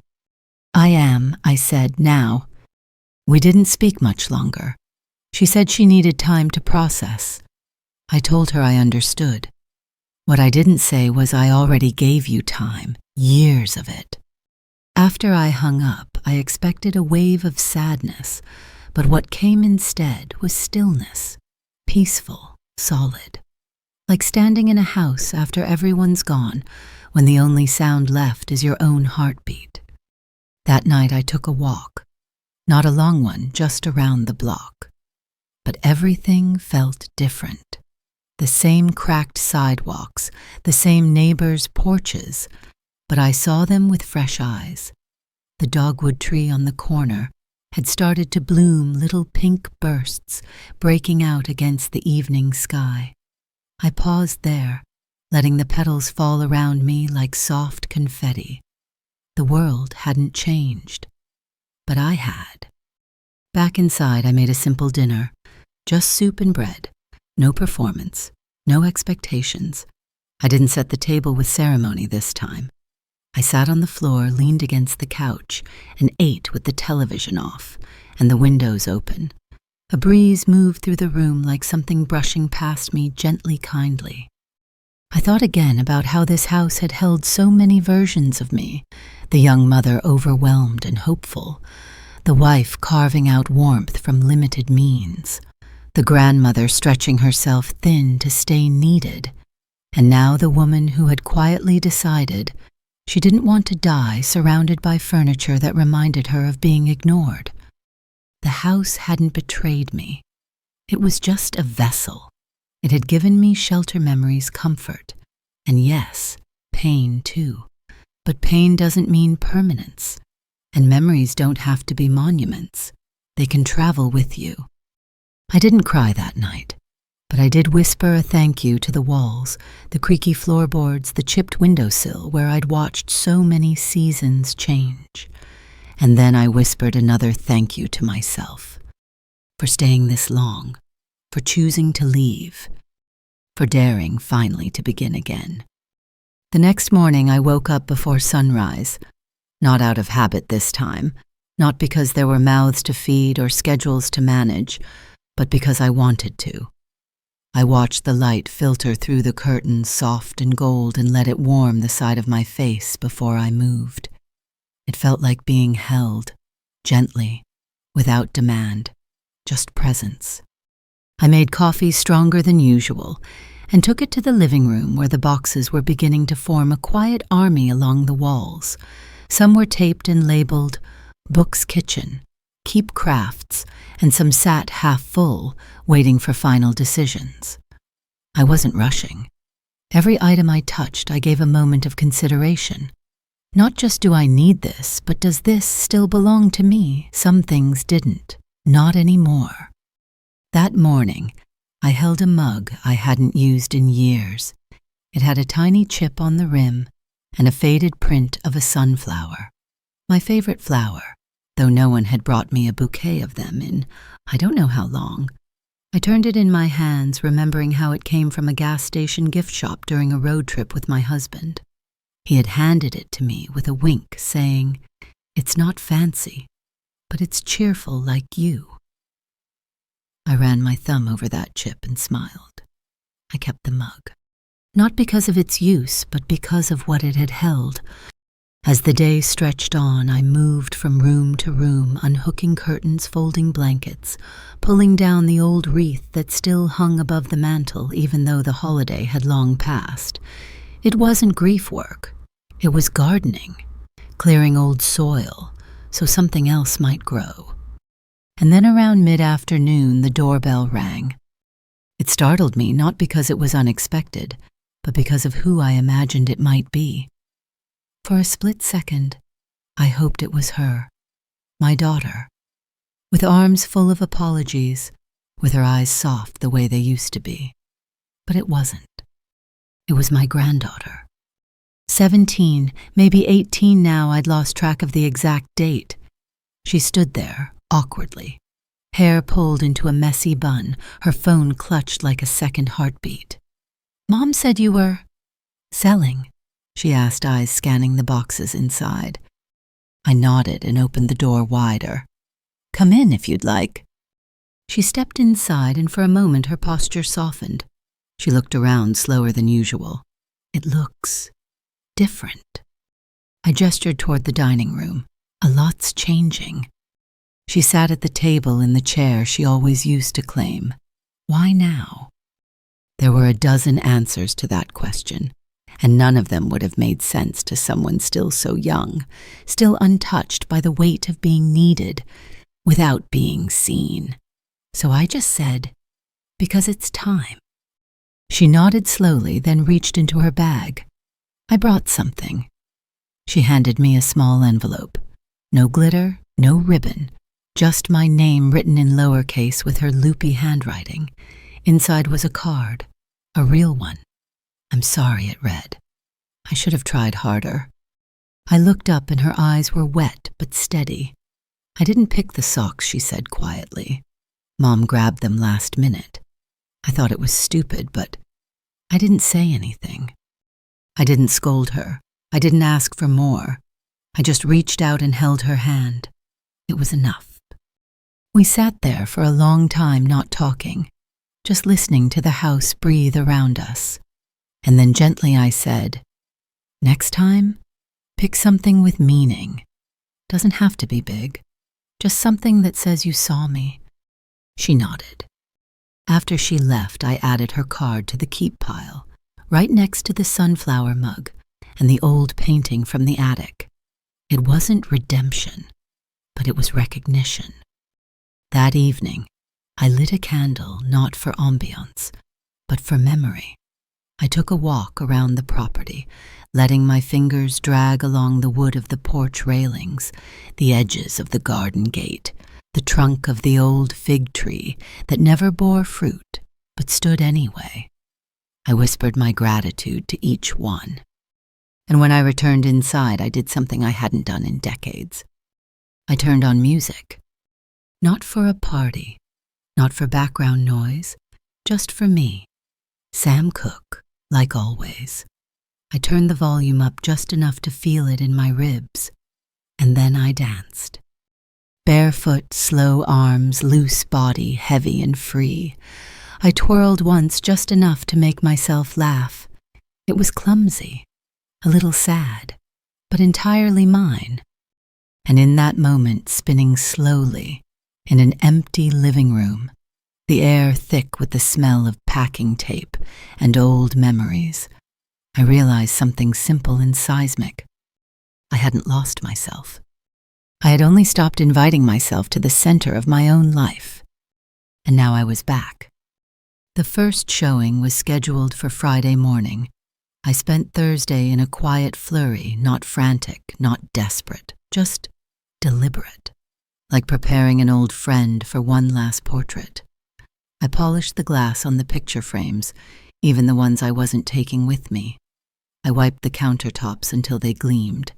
"I am," I said, "now." We didn't speak much longer. She said she needed time to process. I told her I understood. What I didn't say was I already gave you time, years of it. After I hung up, I expected a wave of sadness, but what came instead was stillness, peaceful, solid. Like standing in a house after everyone's gone, when the only sound left is your own heartbeat. That night I took a walk, not a long one, just around the block. But everything felt different. The same cracked sidewalks, the same neighbors' porches, but I saw them with fresh eyes. The dogwood tree on the corner had started to bloom little pink bursts, breaking out against the evening sky. I paused there, letting the petals fall around me like soft confetti. The world hadn't changed, but I had. Back inside, I made a simple dinner, just soup and bread, no performance, no expectations. I didn't set the table with ceremony this time. I sat on the floor, leaned against the couch, and ate with the television off and the windows open. A breeze moved through the room like something brushing past me gently, kindly. I thought again about how this house had held so many versions of me, the young mother overwhelmed and hopeful, the wife carving out warmth from limited means, the grandmother stretching herself thin to stay needed, and now the woman who had quietly decided she didn't want to die surrounded by furniture that reminded her of being ignored. The house hadn't betrayed me. It was just a vessel. It had given me shelter memories, comfort, and yes, pain too. But pain doesn't mean permanence, and memories don't have to be monuments. They can travel with you. I didn't cry that night, but I did whisper a thank you to the walls, the creaky floorboards, the chipped windowsill where I'd watched so many seasons change. And then I whispered another thank you to myself, for staying this long, for choosing to leave, for daring finally to begin again. The next morning I woke up before sunrise, not out of habit this time, not because there were mouths to feed or schedules to manage, but because I wanted to. I watched the light filter through the curtains, soft and gold, and let it warm the side of my face before I moved. It felt like being held, gently, without demand, just presence. I made coffee stronger than usual and took it to the living room where the boxes were beginning to form a quiet army along the walls. Some were taped and labeled Book's Kitchen, Keep Crafts, and some sat half full, waiting for final decisions. I wasn't rushing. Every item I touched, I gave a moment of consideration. Not just do I need this, but does this still belong to me? Some things didn't. Not anymore. That morning, I held a mug I hadn't used in years. It had a tiny chip on the rim and a faded print of a sunflower. My favorite flower, though no one had brought me a bouquet of them in I don't know how long. I turned it in my hands, remembering how it came from a gas station gift shop during a road trip with my husband. He had handed it to me with a wink, saying, "It's not fancy, but it's cheerful like you." I ran my thumb over that chip and smiled. I kept the mug, not because of its use, but because of what it had held. As the day stretched on, I moved from room to room, unhooking curtains, folding blankets, pulling down the old wreath that still hung above the mantel even though the holiday had long passed. It wasn't grief work. It was gardening, clearing old soil so something else might grow. And then around mid-afternoon, the doorbell rang. It startled me not because it was unexpected, but because of who I imagined it might be. For a split second, I hoped it was her, my daughter, with arms full of apologies, with her eyes soft the way they used to be. But it wasn't. It was my granddaughter. 17, maybe 18 now, I'd lost track of the exact date. She stood there, awkwardly, hair pulled into a messy bun, her phone clutched like a second heartbeat. "Mom said you were selling," she asked, eyes scanning the boxes inside. I nodded and opened the door wider. "Come in if you'd like." She stepped inside, and for a moment her posture softened. She looked around slower than usual. "It looks different." I gestured toward the dining room. "A lot's changing." She sat at the table in the chair she always used to claim. Why now? There were a dozen answers to that question, and none of them would have made sense to someone still so young, still untouched by the weight of being needed without being seen. So I just said, "Because it's time." She nodded slowly, then reached into her bag. "I brought something." She handed me a small envelope. No glitter, no ribbon, just my name written in lowercase with her loopy handwriting. Inside was a card, a real one. "I'm sorry," it read. I should have tried harder. I looked up and her eyes were wet but steady. "I didn't pick the socks," she said quietly. "Mom grabbed them last minute. I thought it was stupid, but I didn't say anything. I didn't scold her. I didn't ask for more. I just reached out and held her hand. It was enough." We sat there for a long time, not talking, just listening to the house breathe around us. And then gently I said, "Next time, pick something with meaning. Doesn't have to be big, just something that says you saw me." She nodded. After she left, I added her card to the keep pile, right next to the sunflower mug and the old painting from the attic. It wasn't redemption, but it was recognition. That evening, I lit a candle not for ambiance, but for memory. I took a walk around the property, letting my fingers drag along the wood of the porch railings, the edges of the garden gate, the trunk of the old fig tree that never bore fruit, but stood anyway. I whispered my gratitude to each one. And when I returned inside, I did something I hadn't done in decades. I turned on music. Not for a party, not for background noise, just for me. Sam Cooke, like always. I turned the volume up just enough to feel it in my ribs, and then I danced. Barefoot, slow arms, loose body, heavy and free. I twirled once just enough to make myself laugh. It was clumsy, a little sad, but entirely mine. And in that moment, spinning slowly, in an empty living room, the air thick with the smell of packing tape and old memories, I realized something simple and seismic. I hadn't lost myself. I had only stopped inviting myself to the center of my own life. And now I was back. The first showing was scheduled for Friday morning. I spent Thursday in a quiet flurry, not frantic, not desperate, just deliberate, like preparing an old friend for one last portrait. I polished the glass on the picture frames, even the ones I wasn't taking with me. I wiped the countertops until they gleamed.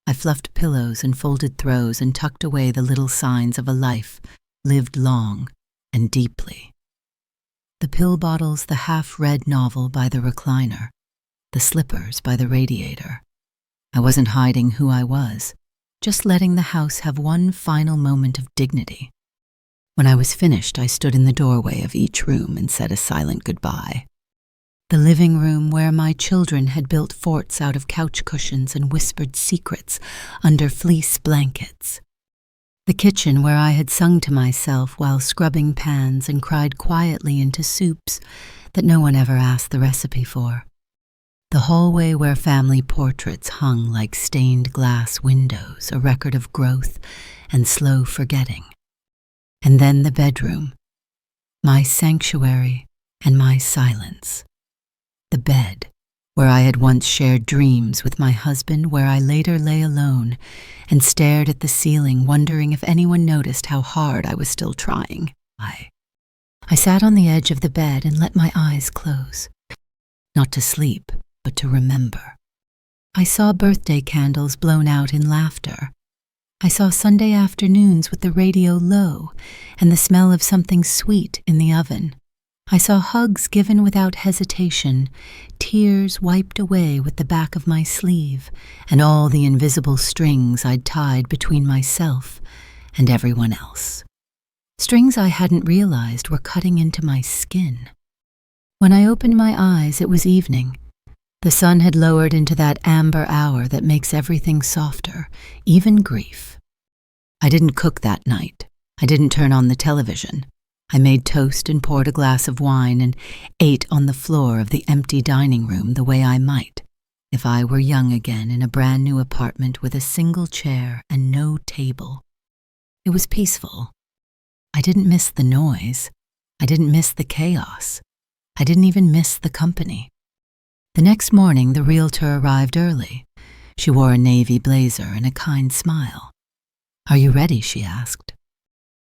I fluffed pillows and folded throws and tucked away the little signs of a life lived long and deeply. The pill bottles, the half-read novel by the recliner, the slippers by the radiator. I wasn't hiding who I was, just letting the house have one final moment of dignity. When I was finished, I stood in the doorway of each room and said a silent goodbye. The living room where my children had built forts out of couch cushions and whispered secrets under fleece blankets. The kitchen where I had sung to myself while scrubbing pans and cried quietly into soups that no one ever asked the recipe for. The hallway where family portraits hung like stained glass windows, a record of growth and slow forgetting. And then the bedroom, my sanctuary and my silence. The bed, where I had once shared dreams with my husband, where I later lay alone and stared at the ceiling, wondering if anyone noticed how hard I was still trying. I sat on the edge of the bed and let my eyes close, not to sleep, but to remember. I saw birthday candles blown out in laughter. I saw Sunday afternoons with the radio low and the smell of something sweet in the oven. I saw hugs given without hesitation, tears wiped away with the back of my sleeve, and all the invisible strings I'd tied between myself and everyone else. Strings I hadn't realized were cutting into my skin. When I opened my eyes, it was evening. The sun had lowered into that amber hour that makes everything softer, even grief. I didn't cook that night. I didn't turn on the television. I made toast and poured a glass of wine and ate on the floor of the empty dining room the way I might if I were young again in a brand new apartment with a single chair and no table. It was peaceful. I didn't miss the noise. I didn't miss the chaos. I didn't even miss the company. The next morning, the realtor arrived early. She wore a navy blazer and a kind smile. "Are you ready?" she asked.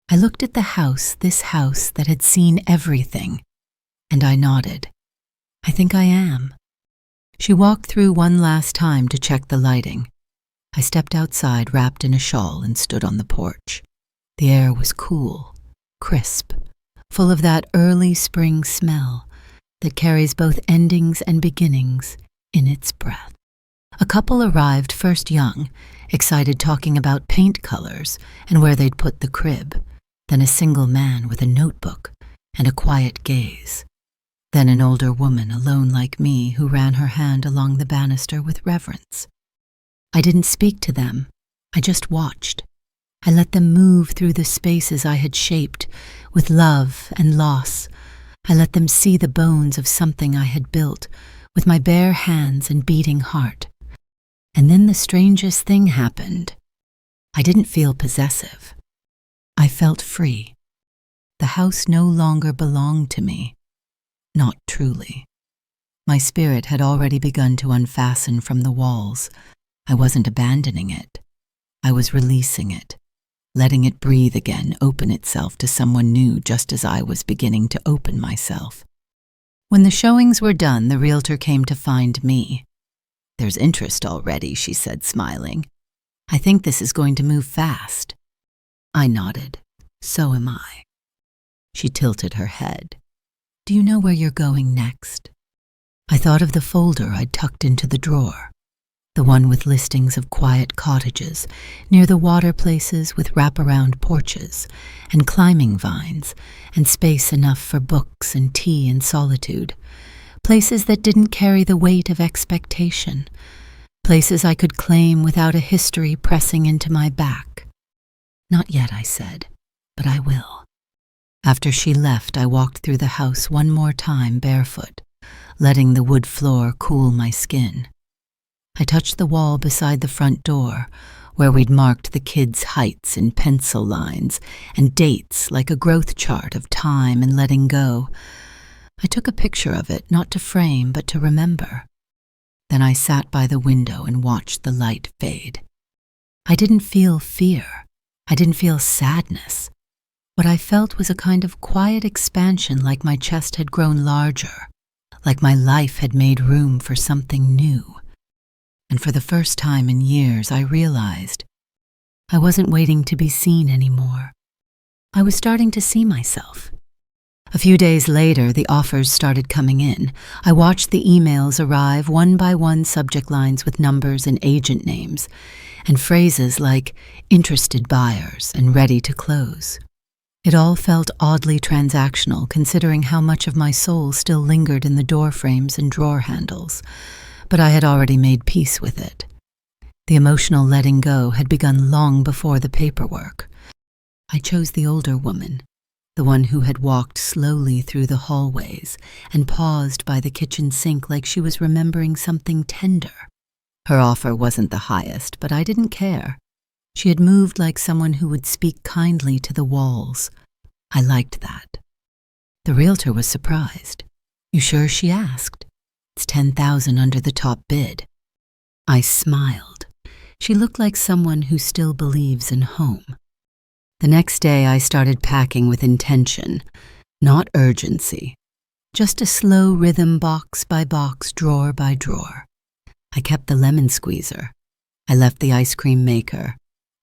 I looked at the house, this house that had seen everything, and I nodded. "I think I am." She walked through one last time to check the lighting. I stepped outside wrapped in a shawl and stood on the porch. The air was cool, crisp, full of that early spring smell that carries both endings and beginnings in its breath. A couple arrived first young, excited talking about paint colors and where they'd put the crib. Then a single man with a notebook and a quiet gaze. Then an older woman alone like me who ran her hand along the banister with reverence. I didn't speak to them. I just watched. I let them move through the spaces I had shaped with love and loss. I let them see the bones of something I had built with my bare hands and beating heart. And then the strangest thing happened. I didn't feel possessive. I felt free. The house no longer belonged to me. Not truly. My spirit had already begun to unfasten from the walls. I wasn't abandoning it. I was releasing it, letting it breathe again, open itself to someone new just as I was beginning to open myself. When the showings were done, the realtor came to find me. "There's interest already," she said, smiling. "I think this is going to move fast." I nodded. "So am I." She tilted her head. "Do you know where you're going next?" I thought of the folder I'd tucked into the drawer, the one with listings of quiet cottages near the water places with wraparound porches and climbing vines and space enough for books and tea and solitude, places that didn't carry the weight of expectation, places I could claim without a history pressing into my back. "Not yet," I said, "but I will." After she left, I walked through the house one more time barefoot, letting the wood floor cool my skin. I touched the wall beside the front door, where we'd marked the kids' heights in pencil lines and dates like a growth chart of time and letting go. I took a picture of it, not to frame, but to remember. Then I sat by the window and watched the light fade. I didn't feel fear. I didn't feel sadness. What I felt was a kind of quiet expansion, like my chest had grown larger, like my life had made room for something new. And for the first time in years, I realized I wasn't waiting to be seen anymore. I was starting to see myself. A few days later, the offers started coming in. I watched the emails arrive, one by one, subject lines with numbers and agent names, and phrases like interested buyers and ready to close. It all felt oddly transactional, considering how much of my soul still lingered in the door frames and drawer handles, but I had already made peace with it. The emotional letting go had begun long before the paperwork. I chose the older woman, the one who had walked slowly through the hallways and paused by the kitchen sink like she was remembering something tender. Her offer wasn't the highest, but I didn't care. She had moved like someone who would speak kindly to the walls. I liked that. The realtor was surprised. "You sure?" she asked. "It's 10,000 under the top bid." I smiled. She looked like someone who still believes in home. The next day I started packing with intention, not urgency, just a slow rhythm, box by box, drawer by drawer. I kept the lemon squeezer. I left the ice cream maker.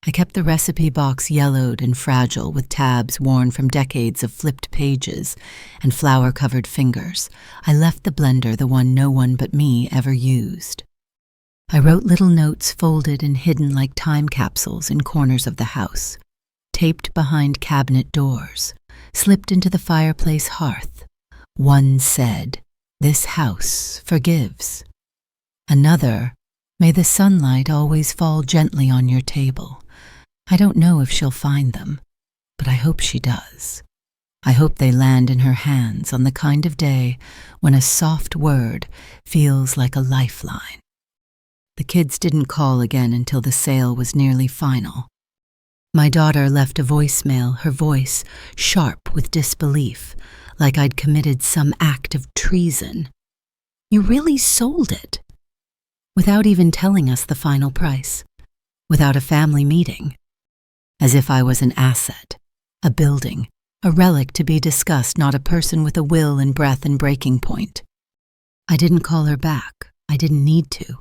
I kept the recipe box yellowed and fragile with tabs worn from decades of flipped pages and flour-covered fingers. I left the blender, the one no one but me ever used. I wrote little notes folded and hidden like time capsules in corners of the house, taped behind cabinet doors, slipped into the fireplace hearth. One said, "This house forgives." Another, "May the sunlight always fall gently on your table." I don't know if she'll find them, but I hope she does. I hope they land in her hands on the kind of day when a soft word feels like a lifeline. The kids didn't call again until the sale was nearly final. My daughter left a voicemail, her voice sharp with disbelief, like I'd committed some act of treason. "You really sold it?" Without even telling us the final price, without a family meeting, as if I was an asset, a building, a relic to be discussed, not a person with a will and breath and breaking point. I didn't call her back. I didn't need to.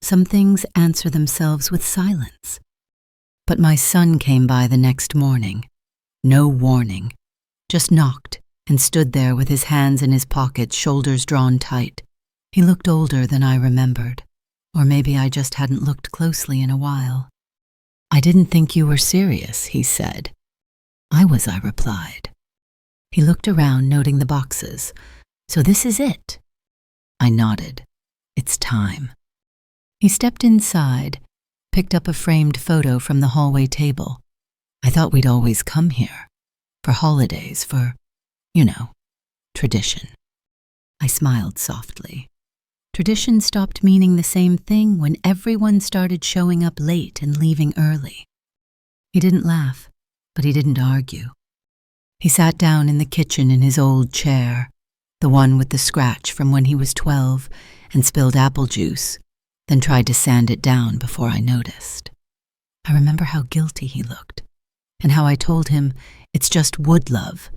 Some things answer themselves with silence. But my son came by the next morning. No warning. Just knocked and stood there with his hands in his pockets, shoulders drawn tight. He looked older than I remembered. Or maybe I just hadn't looked closely in a while. "I didn't think you were serious," he said. "I was," I replied. He looked around, noting the boxes. "So this is it?" I nodded. "It's time." He stepped inside, picked up a framed photo from the hallway table. "I thought we'd always come here. For holidays, for, tradition." I smiled softly. Tradition stopped meaning the same thing when everyone started showing up late and leaving early. He didn't laugh, but he didn't argue. He sat down in the kitchen in his old chair, the one with the scratch from when he was 12, and spilled apple juice, then tried to sand it down before I noticed. I remember how guilty he looked, and how I told him, "It's just wood, love,"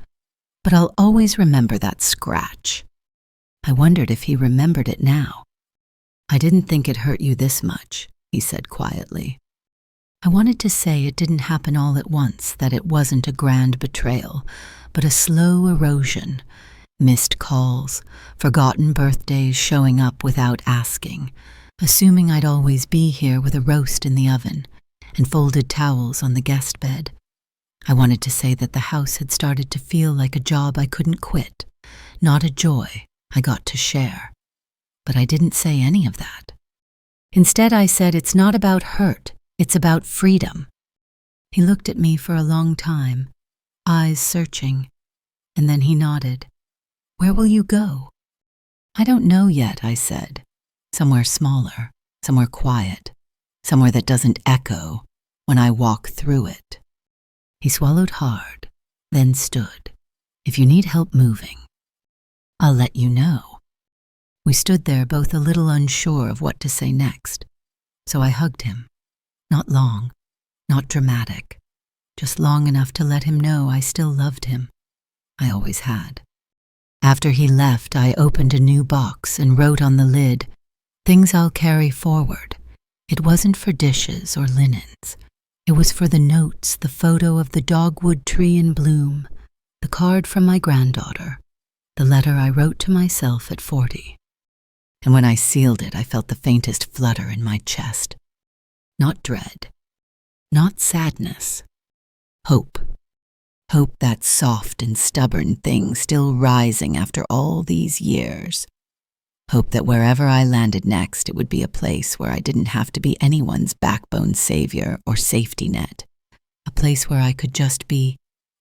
but I'll always remember that scratch. I wondered if he remembered it now. "I didn't think it hurt you this much," he said quietly. I wanted to say it didn't happen all at once, that it wasn't a grand betrayal, but a slow erosion, missed calls, forgotten birthdays showing up without asking, assuming I'd always be here with a roast in the oven and folded towels on the guest bed. I wanted to say that the house had started to feel like a job I couldn't quit, not a joy I got to share. But I didn't say any of that. Instead, I said, "It's not about hurt, it's about freedom." He looked at me for a long time, eyes searching, and then he nodded. "Where will you go?" "I don't know yet," I said. "Somewhere smaller, somewhere quiet, somewhere that doesn't echo when I walk through it." He swallowed hard, then stood. "If you need help moving." I'll let you know." We stood there both a little unsure of what to say next, so I hugged him. Not long, not dramatic, just long enough to let him know I still loved him. I always had. After he left, I opened a new box and wrote on the lid, "Things I'll carry forward." It wasn't for dishes or linens. It was for the notes, the photo of the dogwood tree in bloom, the card from my granddaughter, the letter I wrote to myself at 40. And when I sealed it, I felt the faintest flutter in my chest. Not dread, not sadness. Hope. Hope, that soft and stubborn thing still rising after all these years. Hope that wherever I landed next, it would be a place where I didn't have to be anyone's backbone savior or safety net. A place where I could just be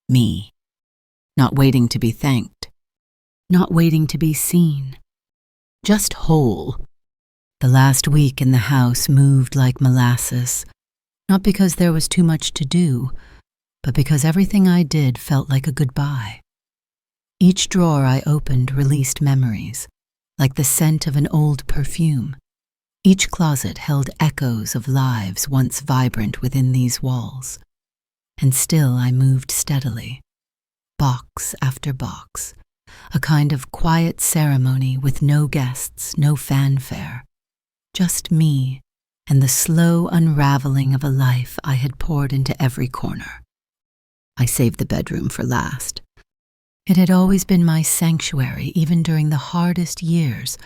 me. Not waiting to be thanked. Not waiting to be seen. Just whole. The last week in the house moved like molasses, not because there was too much to do, but because everything I did felt like a goodbye. Each drawer I opened released memories, like the scent of an old perfume. Each closet held echoes of lives once vibrant within these walls. And still I moved steadily, box after box, a kind of quiet ceremony with no guests, no fanfare, just me and the slow unraveling of a life I had poured into every corner. I saved the bedroom for last. It had always been my sanctuary, even during the hardest years,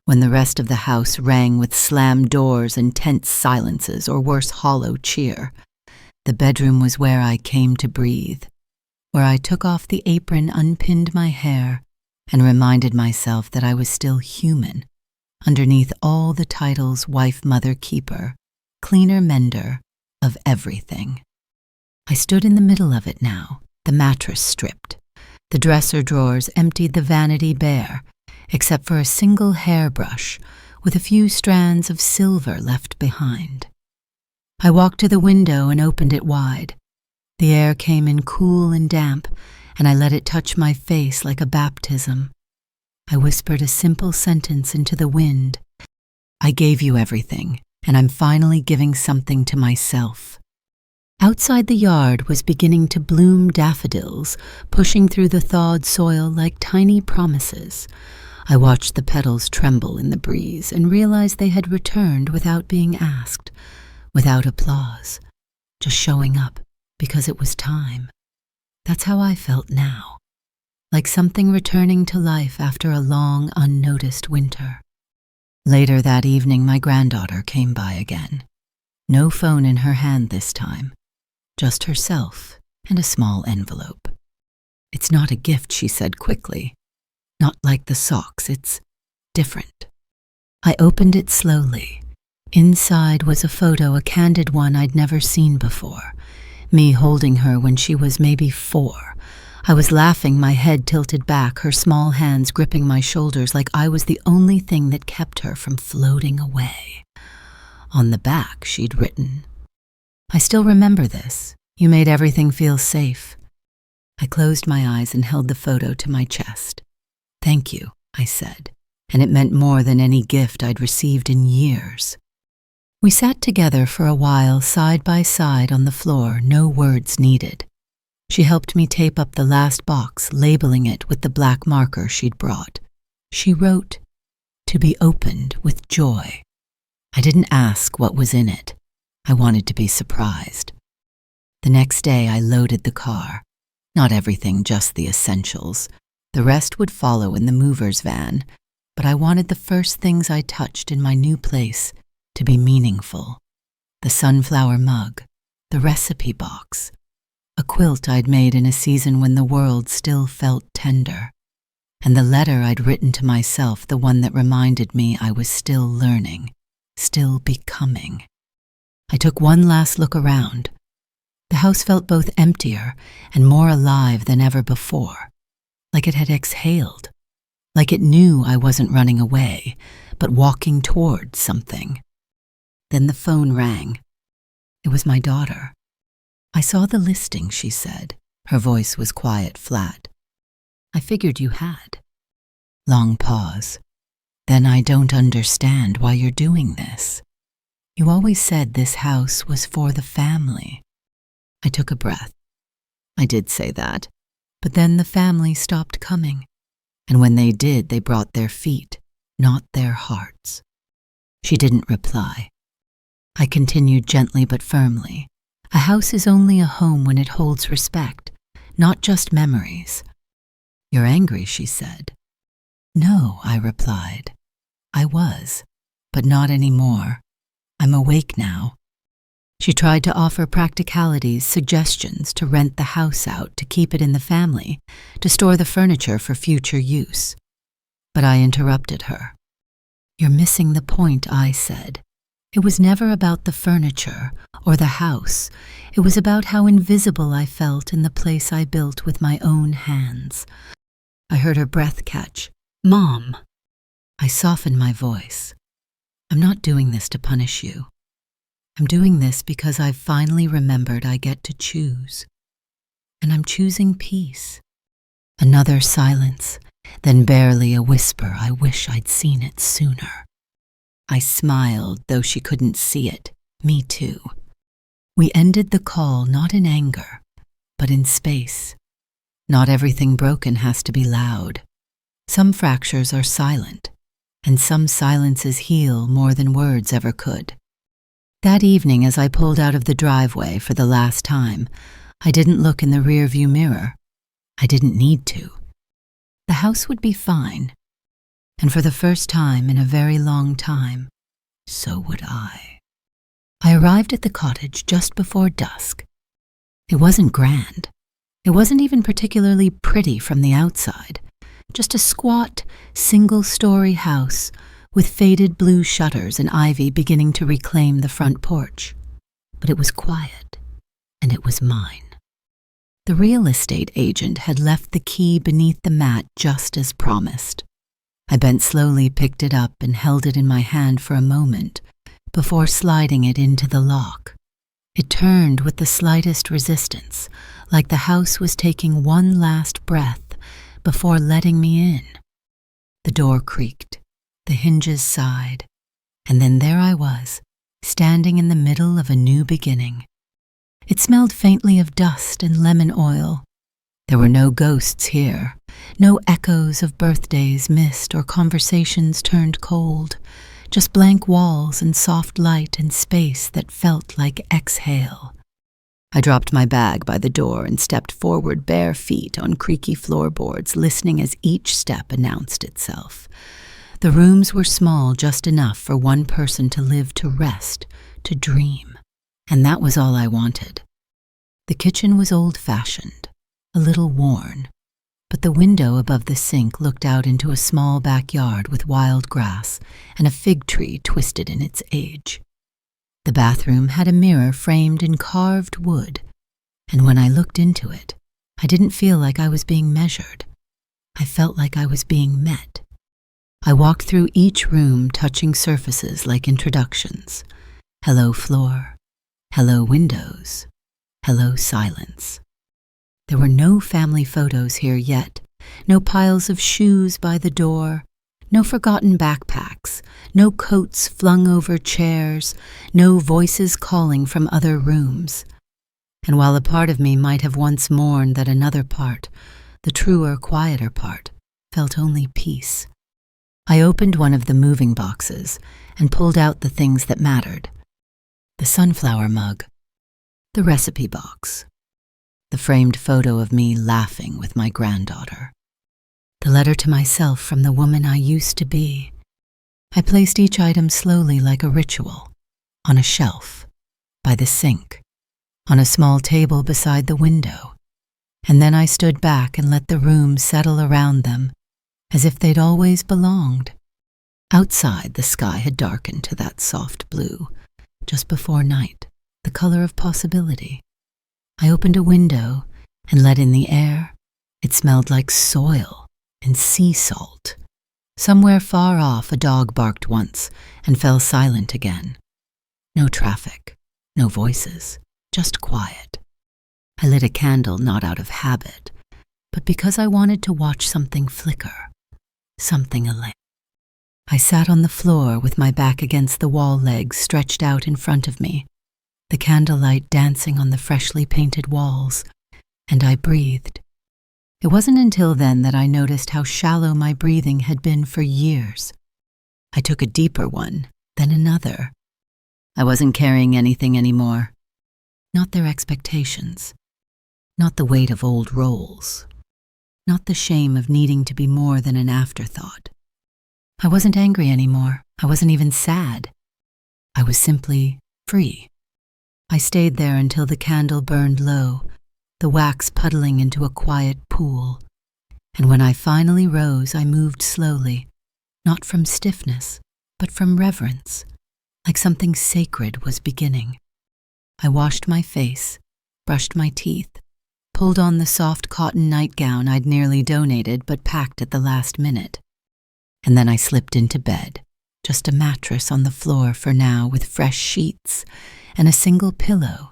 when the rest of the house rang with slammed doors and tense silences, or worse, hollow cheer. The bedroom was where I came to breathe, where I took off the apron, unpinned my hair, and reminded myself that I was still human, underneath all the titles wife, mother, keeper, cleaner, mender, of everything. I stood in the middle of it now, the mattress stripped, the dresser drawers emptied, the vanity bare, except for a single hairbrush with a few strands of silver left behind. I walked to the window and opened it wide. The air came in cool and damp, and I let it touch my face like a baptism. I whispered a simple sentence into the wind. I gave you everything, and I'm finally giving something to myself. Outside the yard was beginning to bloom daffodils, pushing through the thawed soil like tiny promises. I watched the petals tremble in the breeze and realized they had returned without being asked, without applause, just showing up because it was time. That's how I felt now, like something returning to life after a long, unnoticed winter. Later that evening, my granddaughter came by again. No phone in her hand this time, just herself and a small envelope. "It's not a gift," she said quickly. "Not like the socks, it's different." I opened it slowly. Inside was a photo, a candid one I'd never seen before. Me holding her when she was maybe 4. I was laughing, my head tilted back, her small hands gripping my shoulders like I was the only thing that kept her from floating away. On the back, she'd written, "I still remember this. You made everything feel safe." I closed my eyes and held the photo to my chest. "Thank you," I said, and it meant more than any gift I'd received in years. We sat together for a while, side by side on the floor, no words needed. She helped me tape up the last box, labeling it with the black marker she'd brought. She wrote, "To be opened with joy." I didn't ask what was in it. I wanted to be surprised. The next day I loaded the car. Not everything, just the essentials. The rest would follow in the mover's van, but I wanted the first things I touched in my new place to be meaningful. The sunflower mug, the recipe box, a quilt I'd made in a season when the world still felt tender, and the letter I'd written to myself, the one that reminded me I was still learning, still becoming. I took one last look around. The house felt both emptier and more alive than ever before, like it had exhaled, like it knew I wasn't running away, but walking towards something. Then the phone rang. It was my daughter. "I saw the listing," she said. Her voice was quiet, flat. "I figured you had." Long pause. Then I don't understand why you're doing this. You always said this house was for the family. I took a breath. I did say that, but then the family stopped coming, and when they did, they brought their feet, not their hearts. She didn't reply. I continued gently but firmly. A house is only a home when it holds respect, not just memories. You're angry, she said. No, I replied. I was, but not anymore. I'm awake now. She tried to offer practicalities, suggestions to rent the house out, to keep it in the family, to store the furniture for future use. But I interrupted her. You're missing the point, I said. It was never about the furniture or the house. It was about how invisible I felt in the place I built with my own hands. I heard her breath catch. Mom! I softened my voice. I'm not doing this to punish you. I'm doing this because I've finally remembered I get to choose. And I'm choosing peace. Another silence, then barely a whisper. I wish I'd seen it sooner. I smiled, though she couldn't see it. Me too. We ended the call not in anger, but in space. Not everything broken has to be loud. Some fractures are silent, and some silences heal more than words ever could. That evening, as I pulled out of the driveway for the last time, I didn't look in the rearview mirror. I didn't need to. The house would be fine. And for the first time in a very long time, so would I. I arrived at the cottage just before dusk. It wasn't grand. It wasn't even particularly pretty from the outside. Just a squat, single-story house with faded blue shutters and ivy beginning to reclaim the front porch. But it was quiet, and it was mine. The real estate agent had left the key beneath the mat just as promised. I bent slowly, picked it up, and held it in my hand for a moment before sliding it into the lock. It turned with the slightest resistance, like the house was taking one last breath before letting me in. The door creaked, the hinges sighed, and then there I was, standing in the middle of a new beginning. It smelled faintly of dust and lemon oil. There were no ghosts here, no echoes of birthdays missed or conversations turned cold, just blank walls and soft light and space that felt like exhale. I dropped my bag by the door and stepped forward, bare feet on creaky floorboards, listening as each step announced itself. The rooms were small, just enough for one person to live, to rest, to dream, and that was all I wanted. The kitchen was old-fashioned, a little worn, but the window above the sink looked out into a small backyard with wild grass and a fig tree twisted in its age. The bathroom had a mirror framed in carved wood, and when I looked into it, I didn't feel like I was being measured. I felt like I was being met. I walked through each room, touching surfaces like introductions. Hello, floor. Hello, windows. Hello, silence. There were no family photos here yet, no piles of shoes by the door, no forgotten backpacks, no coats flung over chairs, no voices calling from other rooms. And while a part of me might have once mourned, that another part, the truer, quieter part, felt only peace. I opened one of the moving boxes and pulled out the things that mattered. The sunflower mug, the recipe box, the framed photo of me laughing with my granddaughter, the letter to myself from the woman I used to be. I placed each item slowly like a ritual, on a shelf, by the sink, on a small table beside the window, and then I stood back and let the room settle around them, as if they'd always belonged. Outside, the sky had darkened to that soft blue, just before night, the color of possibility. I opened a window and let in the air. It smelled like soil and sea salt. Somewhere far off, a dog barked once and fell silent again. No traffic, no voices, just quiet. I lit a candle not out of habit, but because I wanted to watch something flicker. something alight. I sat on the floor with my back against the wall legs stretched out in front of me, the candlelight dancing on the freshly painted walls, and I breathed. It wasn't until then that I noticed how shallow my breathing had been for years. I took a deeper one, then another. I wasn't carrying anything anymore. Not their expectations. Not the weight of old roles. Not the shame of needing to be more than an afterthought. I wasn't angry anymore. I wasn't even sad. I was simply free. I stayed there until the candle burned low, the wax puddling into a quiet pool. And when I finally rose, I moved slowly, not from stiffness, but from reverence, like something sacred was beginning. I washed my face, brushed my teeth, pulled on the soft cotton nightgown I'd nearly donated but packed at the last minute. And then I slipped into bed, just a mattress on the floor for now with fresh sheets and a single pillow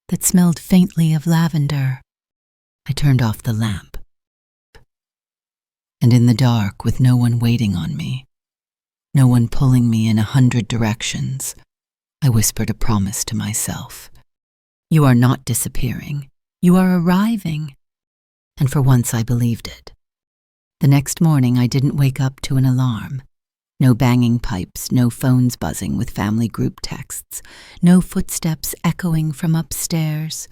that smelled faintly of lavender. I turned off the lamp. And in the dark, with no one waiting on me, no one pulling me in 100 directions, I whispered a promise to myself. You are not disappearing. You are arriving. And for once I believed it. The next morning I didn't wake up to an alarm. No banging pipes, no phones buzzing with family group texts, no footsteps echoing from upstairs.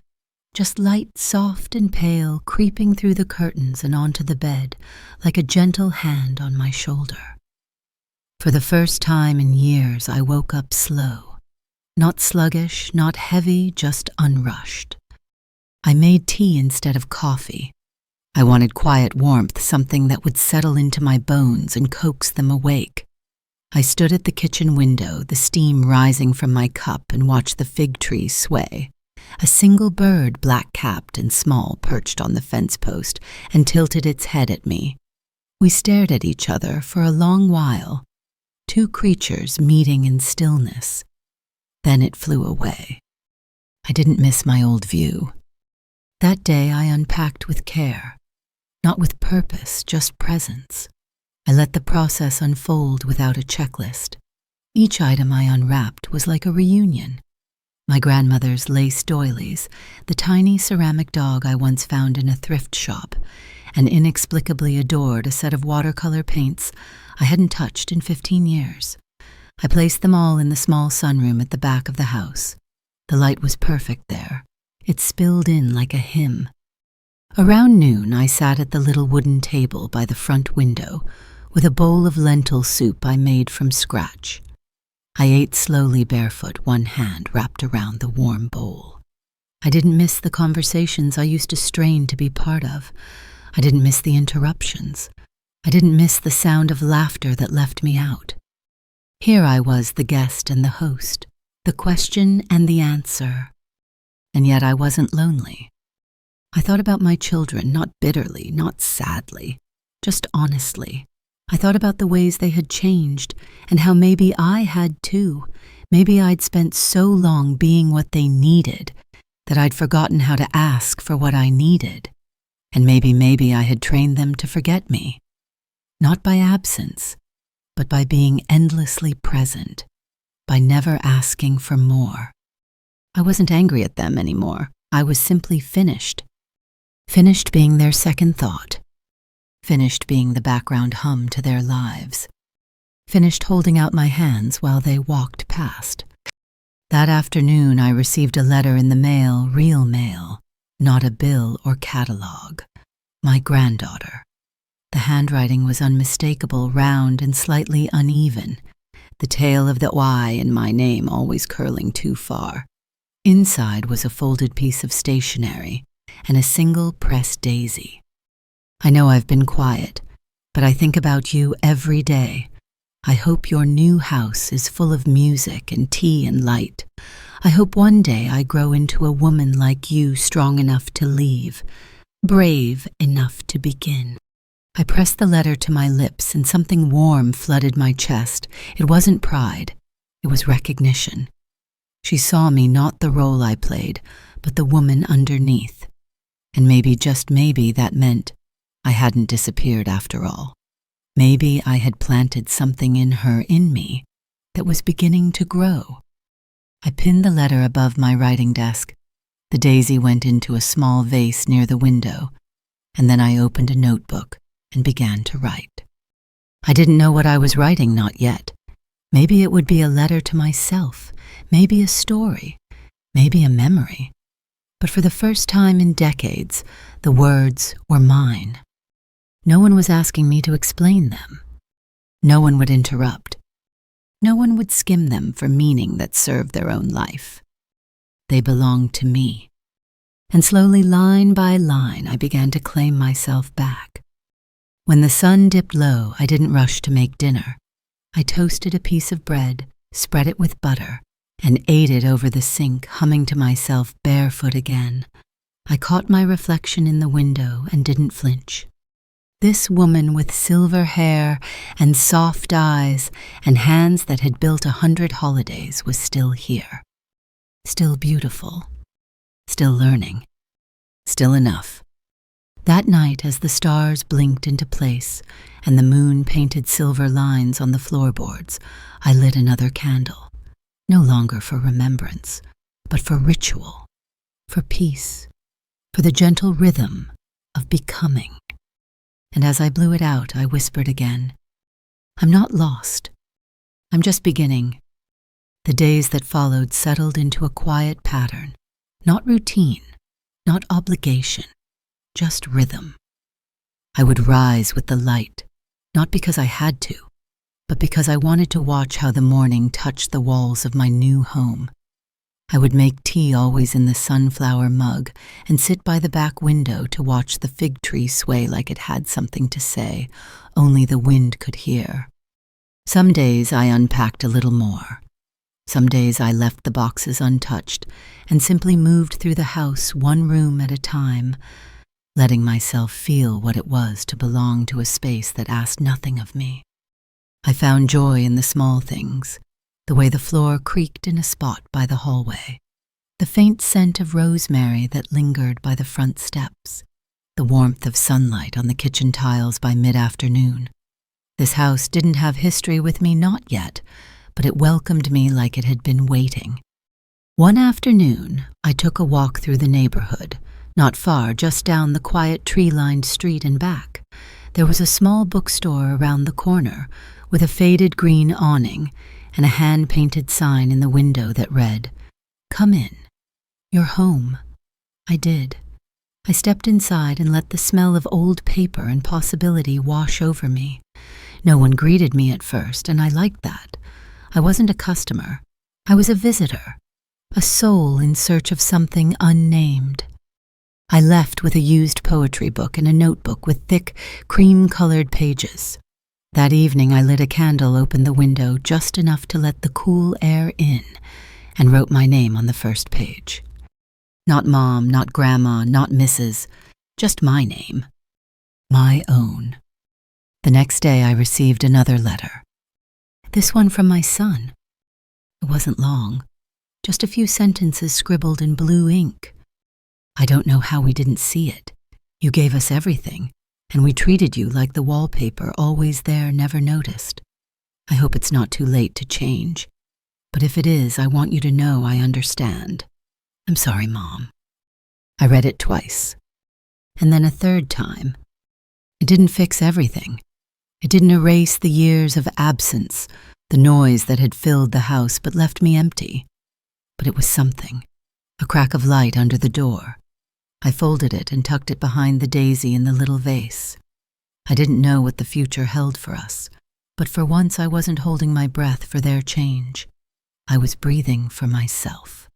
Just light, soft and pale, creeping through the curtains and onto the bed like a gentle hand on my shoulder. For the first time in years, I woke up slow. Not sluggish, not heavy, just unrushed. I made tea instead of coffee. I wanted quiet warmth, something that would settle into my bones and coax them awake. I stood at the kitchen window, the steam rising from my cup, and watched the fig tree sway. A single bird, black-capped and small, perched on the fence post and tilted its head at me. We stared at each other for a long while, two creatures meeting in stillness. Then it flew away. I didn't miss my old view. That day I unpacked with care, not with purpose, just presence. I let the process unfold without a checklist. Each item I unwrapped was like a reunion. My grandmother's lace doilies, the tiny ceramic dog I once found in a thrift shop, and inexplicably adored a set of watercolor paints I hadn't touched in 15 years. I placed them all in the small sunroom at the back of the house. The light was perfect there. It spilled in like a hymn. Around noon, I sat at the little wooden table by the front window with a bowl of lentil soup I made from scratch. I ate slowly barefoot, one hand wrapped around the warm bowl. I didn't miss the conversations I used to strain to be part of. I didn't miss the interruptions. I didn't miss the sound of laughter that left me out. Here I was, the guest and the host, the question and the answer. And yet I wasn't lonely. I thought about my children, not bitterly, not sadly, just honestly. I thought about the ways they had changed and how maybe I had too. Maybe I'd spent so long being what they needed that I'd forgotten how to ask for what I needed. And maybe I had trained them to forget me. Not by absence, but by being endlessly present, by never asking for more. I wasn't angry at them anymore. I was simply finished. Finished being their second thought. Finished being the background hum to their lives. Finished holding out my hands while they walked past. That afternoon I received a letter in the mail, real mail, not a bill or catalog. My granddaughter. The handwriting was unmistakable, round and slightly uneven, the tail of the Y in my name always curling too far. Inside was a folded piece of stationery and a single pressed daisy. I know I've been quiet, but I think about you every day. I hope your new house is full of music and tea and light. I hope one day I grow into a woman like you, strong enough to leave, brave enough to begin. I pressed the letter to my lips and something warm flooded my chest. It wasn't pride. It was recognition. She saw me, not the role I played, but the woman underneath. And maybe, just maybe, that meant I hadn't disappeared after all. Maybe I had planted something in her in me that was beginning to grow. I pinned the letter above my writing desk. The daisy went into a small vase near the window, and then I opened a notebook and began to write. I didn't know what I was writing, not yet. Maybe it would be a letter to myself, maybe a story, maybe a memory. But for the first time in decades, the words were mine. No one was asking me to explain them. No one would interrupt. No one would skim them for meaning that served their own life. They belonged to me. And slowly, line by line, I began to claim myself back. When the sun dipped low, I didn't rush to make dinner. I toasted a piece of bread, spread it with butter, and ate it over the sink, humming to myself barefoot again. I caught my reflection in the window and didn't flinch. This woman with silver hair and soft eyes and hands that had built 100 holidays was still here. Still beautiful. Still learning. Still enough. That night, as the stars blinked into place and the moon painted silver lines on the floorboards, I lit another candle, no longer for remembrance, but for ritual, for peace, for the gentle rhythm of becoming. And as I blew it out, I whispered again, I'm not lost. I'm just beginning. The days that followed settled into a quiet pattern, not routine, not obligation, just rhythm. I would rise with the light, not because I had to, but because I wanted to watch how the morning touched the walls of my new home. I would make tea always in the sunflower mug and sit by the back window to watch the fig tree sway like it had something to say, only the wind could hear. Some days I unpacked a little more. Some days I left the boxes untouched and simply moved through the house one room at a time, letting myself feel what it was to belong to a space that asked nothing of me. I found joy in the small things, the way the floor creaked in a spot by the hallway, the faint scent of rosemary that lingered by the front steps, the warmth of sunlight on the kitchen tiles by mid-afternoon. This house didn't have history with me, not yet, but it welcomed me like it had been waiting. One afternoon, I took a walk through the neighborhood. Not far, just down the quiet tree-lined street and back, there was a small bookstore around the corner with a faded green awning and a hand-painted sign in the window that read, Come in. You're home. I did. I stepped inside and let the smell of old paper and possibility wash over me. No one greeted me at first, and I liked that. I wasn't a customer. I was a visitor, a soul in search of something unnamed. I left with a used poetry book and a notebook with thick, cream-colored pages. That evening I lit a candle, opened the window just enough to let the cool air in, and wrote my name on the first page. Not Mom, not Grandma, not Mrs., just my name. My own. The next day I received another letter. This one from my son. It wasn't long, just a few sentences scribbled in blue ink. I don't know how we didn't see it. You gave us everything, and we treated you like the wallpaper, always there, never noticed. I hope it's not too late to change. But if it is, I want you to know I understand. I'm sorry, Mom. I read it twice, and then a third time. It didn't fix everything. It didn't erase the years of absence, the noise that had filled the house but left me empty. But it was something, a crack of light under the door. I folded it and tucked it behind the daisy in the little vase. I didn't know what the future held for us, but for once I wasn't holding my breath for their change. I was breathing for myself.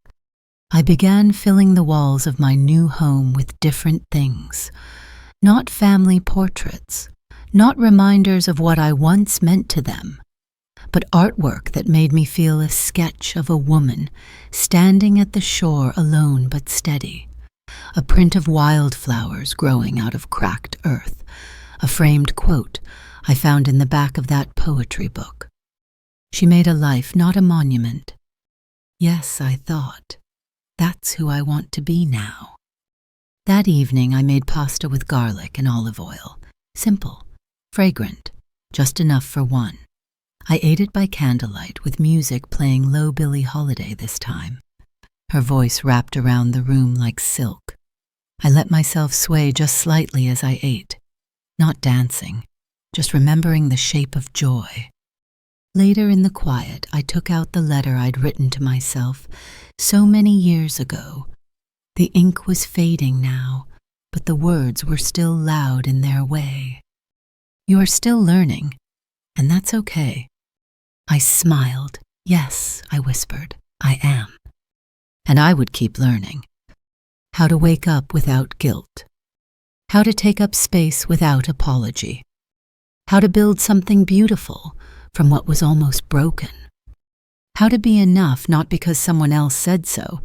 I began filling the walls of my new home with different things, not family portraits, not reminders of what I once meant to them, but artwork that made me feel a sketch of a woman standing at the shore alone but steady, a print of wildflowers growing out of cracked earth, a framed quote I found in the back of that poetry book. She made a life, not a monument. Yes, I thought, that's who I want to be now. That evening I made pasta with garlic and olive oil, simple, fragrant, just enough for one. I ate it by candlelight with music playing low Billie Holiday this time. Her voice wrapped around the room like silk. I let myself sway just slightly as I ate, not dancing, just remembering the shape of joy. Later in the quiet, I took out the letter I'd written to myself so many years ago. The ink was fading now, but the words were still loud in their way. You are still learning, and that's okay. I smiled. Yes, I whispered, I am. And I would keep learning. How to wake up without guilt. How to take up space without apology. How to build something beautiful from what was almost broken. How to be enough not because someone else said so,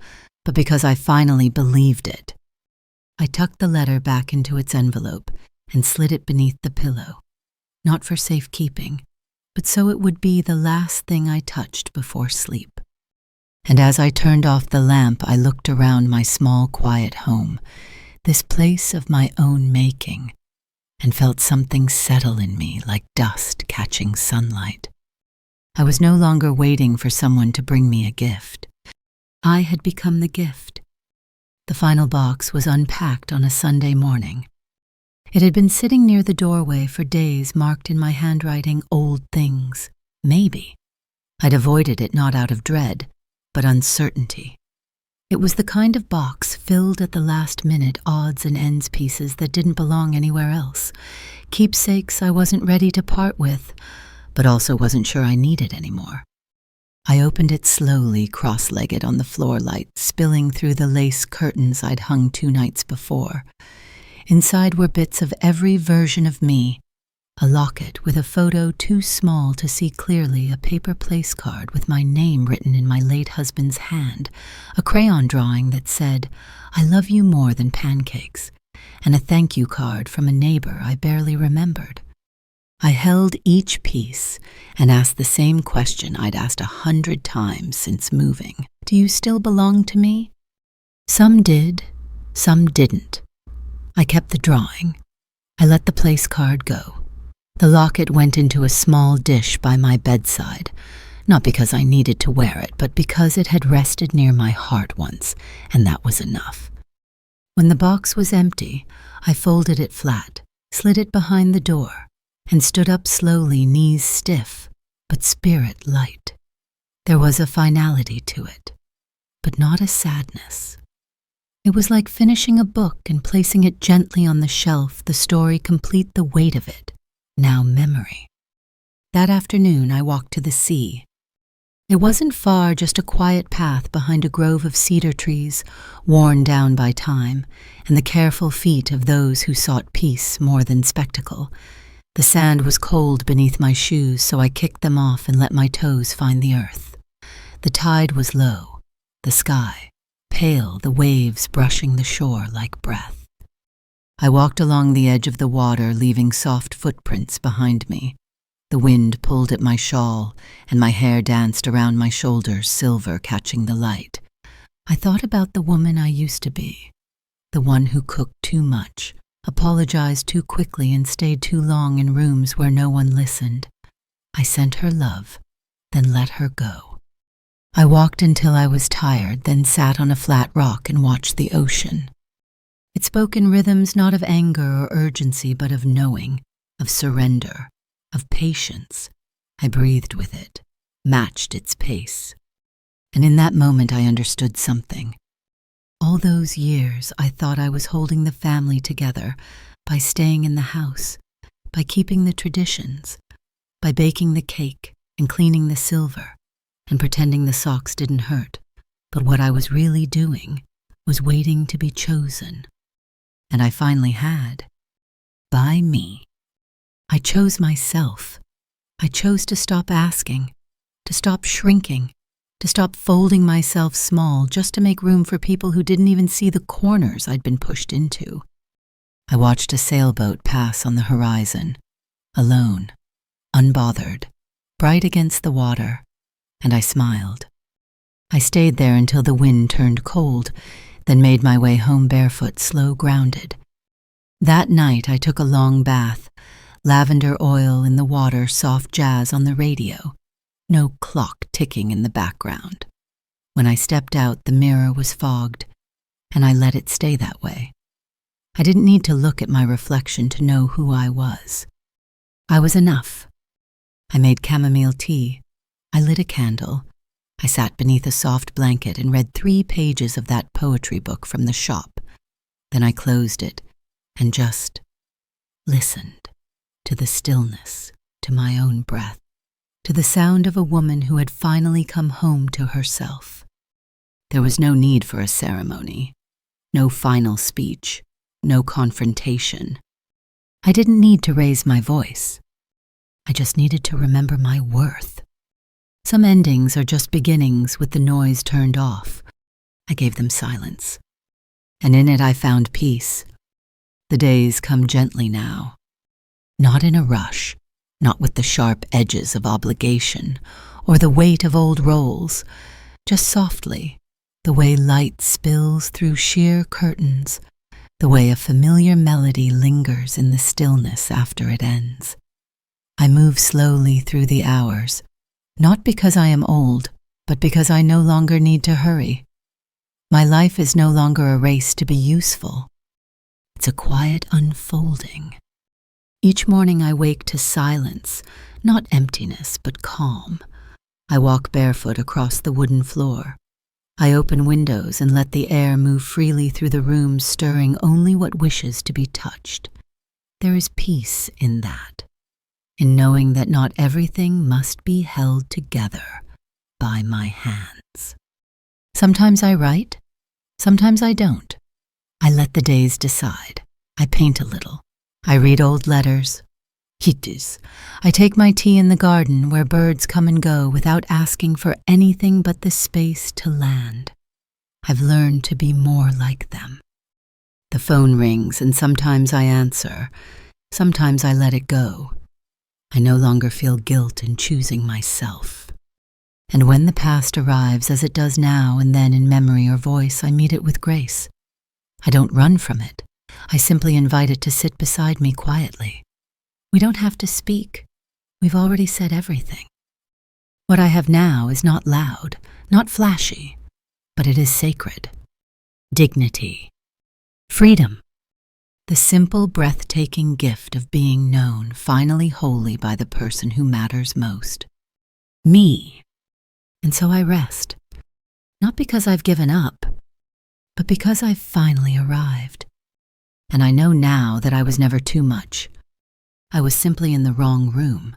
but because I finally believed it. I tucked the letter back into its envelope and slid it beneath the pillow, not for safekeeping, but so it would be the last thing I touched before sleep. And as I turned off the lamp, I looked around my small, quiet home, this place of my own making, and felt something settle in me like dust catching sunlight. I was no longer waiting for someone to bring me a gift. I had become the gift. The final box was unpacked on a Sunday morning. It had been sitting near the doorway for days, marked in my handwriting, "Old Things." Maybe. I'd avoided it not out of dread, but uncertainty. It was the kind of box filled at the last minute, odds and ends pieces that didn't belong anywhere else, keepsakes I wasn't ready to part with, but also wasn't sure I needed anymore. I opened it slowly, cross-legged on the floor light, spilling through the lace curtains I'd hung 2 nights before. Inside were bits of every version of me, a locket with a photo too small to see clearly, a paper place card with my name written in my late husband's hand, a crayon drawing that said, "I love you more than pancakes," and a thank you card from a neighbor I barely remembered. I held each piece and asked the same question I'd asked 100 times since moving. Do you still belong to me? Some did, some didn't. I kept the drawing. I let the place card go. The locket went into a small dish by my bedside, not because I needed to wear it, but because it had rested near my heart once, and that was enough. When the box was empty, I folded it flat, slid it behind the door, and stood up slowly, knees stiff, but spirit light. There was a finality to it, but not a sadness. It was like finishing a book and placing it gently on the shelf, the story complete, the weight of it, now memory. That afternoon I walked to the sea. It wasn't far, just a quiet path behind a grove of cedar trees, worn down by time, and the careful feet of those who sought peace more than spectacle. The sand was cold beneath my shoes, so I kicked them off and let my toes find the earth. The tide was low, the sky pale, the waves brushing the shore like breath. I walked along the edge of the water, leaving soft footprints behind me. The wind pulled at my shawl, and my hair danced around my shoulders, silver catching the light. I thought about the woman I used to be, the one who cooked too much, apologized too quickly, and stayed too long in rooms where no one listened. I sent her love, then let her go. I walked until I was tired, then sat on a flat rock and watched the ocean. It spoke in rhythms not of anger or urgency, but of knowing, of surrender, of patience. I breathed with it, matched its pace. And in that moment I understood something. All those years I thought I was holding the family together by staying in the house, by keeping the traditions, by baking the cake and cleaning the silver, and pretending the socks didn't hurt. But what I was really doing was waiting to be chosen. And I finally had. By me. I chose myself. I chose to stop asking, to stop shrinking, to stop folding myself small just to make room for people who didn't even see the corners I'd been pushed into. I watched a sailboat pass on the horizon, alone, unbothered, bright against the water, and I smiled. I stayed there until the wind turned cold, then made my way home barefoot, slow, grounded. That night I took a long bath, lavender oil in the water, soft jazz on the radio, no clock ticking in the background. When I stepped out, the mirror was fogged, and I let it stay that way. I didn't need to look at my reflection to know who I was. I was enough. I made chamomile tea. I lit a candle. I sat beneath a soft blanket and read 3 pages of that poetry book from the shop. Then I closed it and just listened to the stillness, to my own breath, to the sound of a woman who had finally come home to herself. There was no need for a ceremony, no final speech, no confrontation. I didn't need to raise my voice. I just needed to remember my worth. Some endings are just beginnings with the noise turned off. I gave them silence, and in it I found peace. The days come gently now, not in a rush, not with the sharp edges of obligation or the weight of old roles, just softly, the way light spills through sheer curtains, the way a familiar melody lingers in the stillness after it ends. I move slowly through the hours, not because I am old, but because I no longer need to hurry. My life is no longer a race to be useful. It's a quiet unfolding. Each morning I wake to silence, not emptiness, but calm. I walk barefoot across the wooden floor. I open windows and let the air move freely through the room, stirring only what wishes to be touched. There is peace in that, in knowing that not everything must be held together by my hands. Sometimes I write, sometimes I don't. I let the days decide. I paint a little. I read old letters. Hittis. I take my tea in the garden where birds come and go without asking for anything but the space to land. I've learned to be more like them. The phone rings and sometimes I answer. Sometimes I let it go. I no longer feel guilt in choosing myself. And when the past arrives, as it does now and then in memory or voice, I meet it with grace. I don't run from it. I simply invite it to sit beside me quietly. We don't have to speak. We've already said everything. What I have now is not loud, not flashy, but it is sacred. Dignity. Freedom. The simple, breathtaking gift of being known finally wholly by the person who matters most. Me. And so I rest. Not because I've given up, but because I've finally arrived. And I know now that I was never too much. I was simply in the wrong room.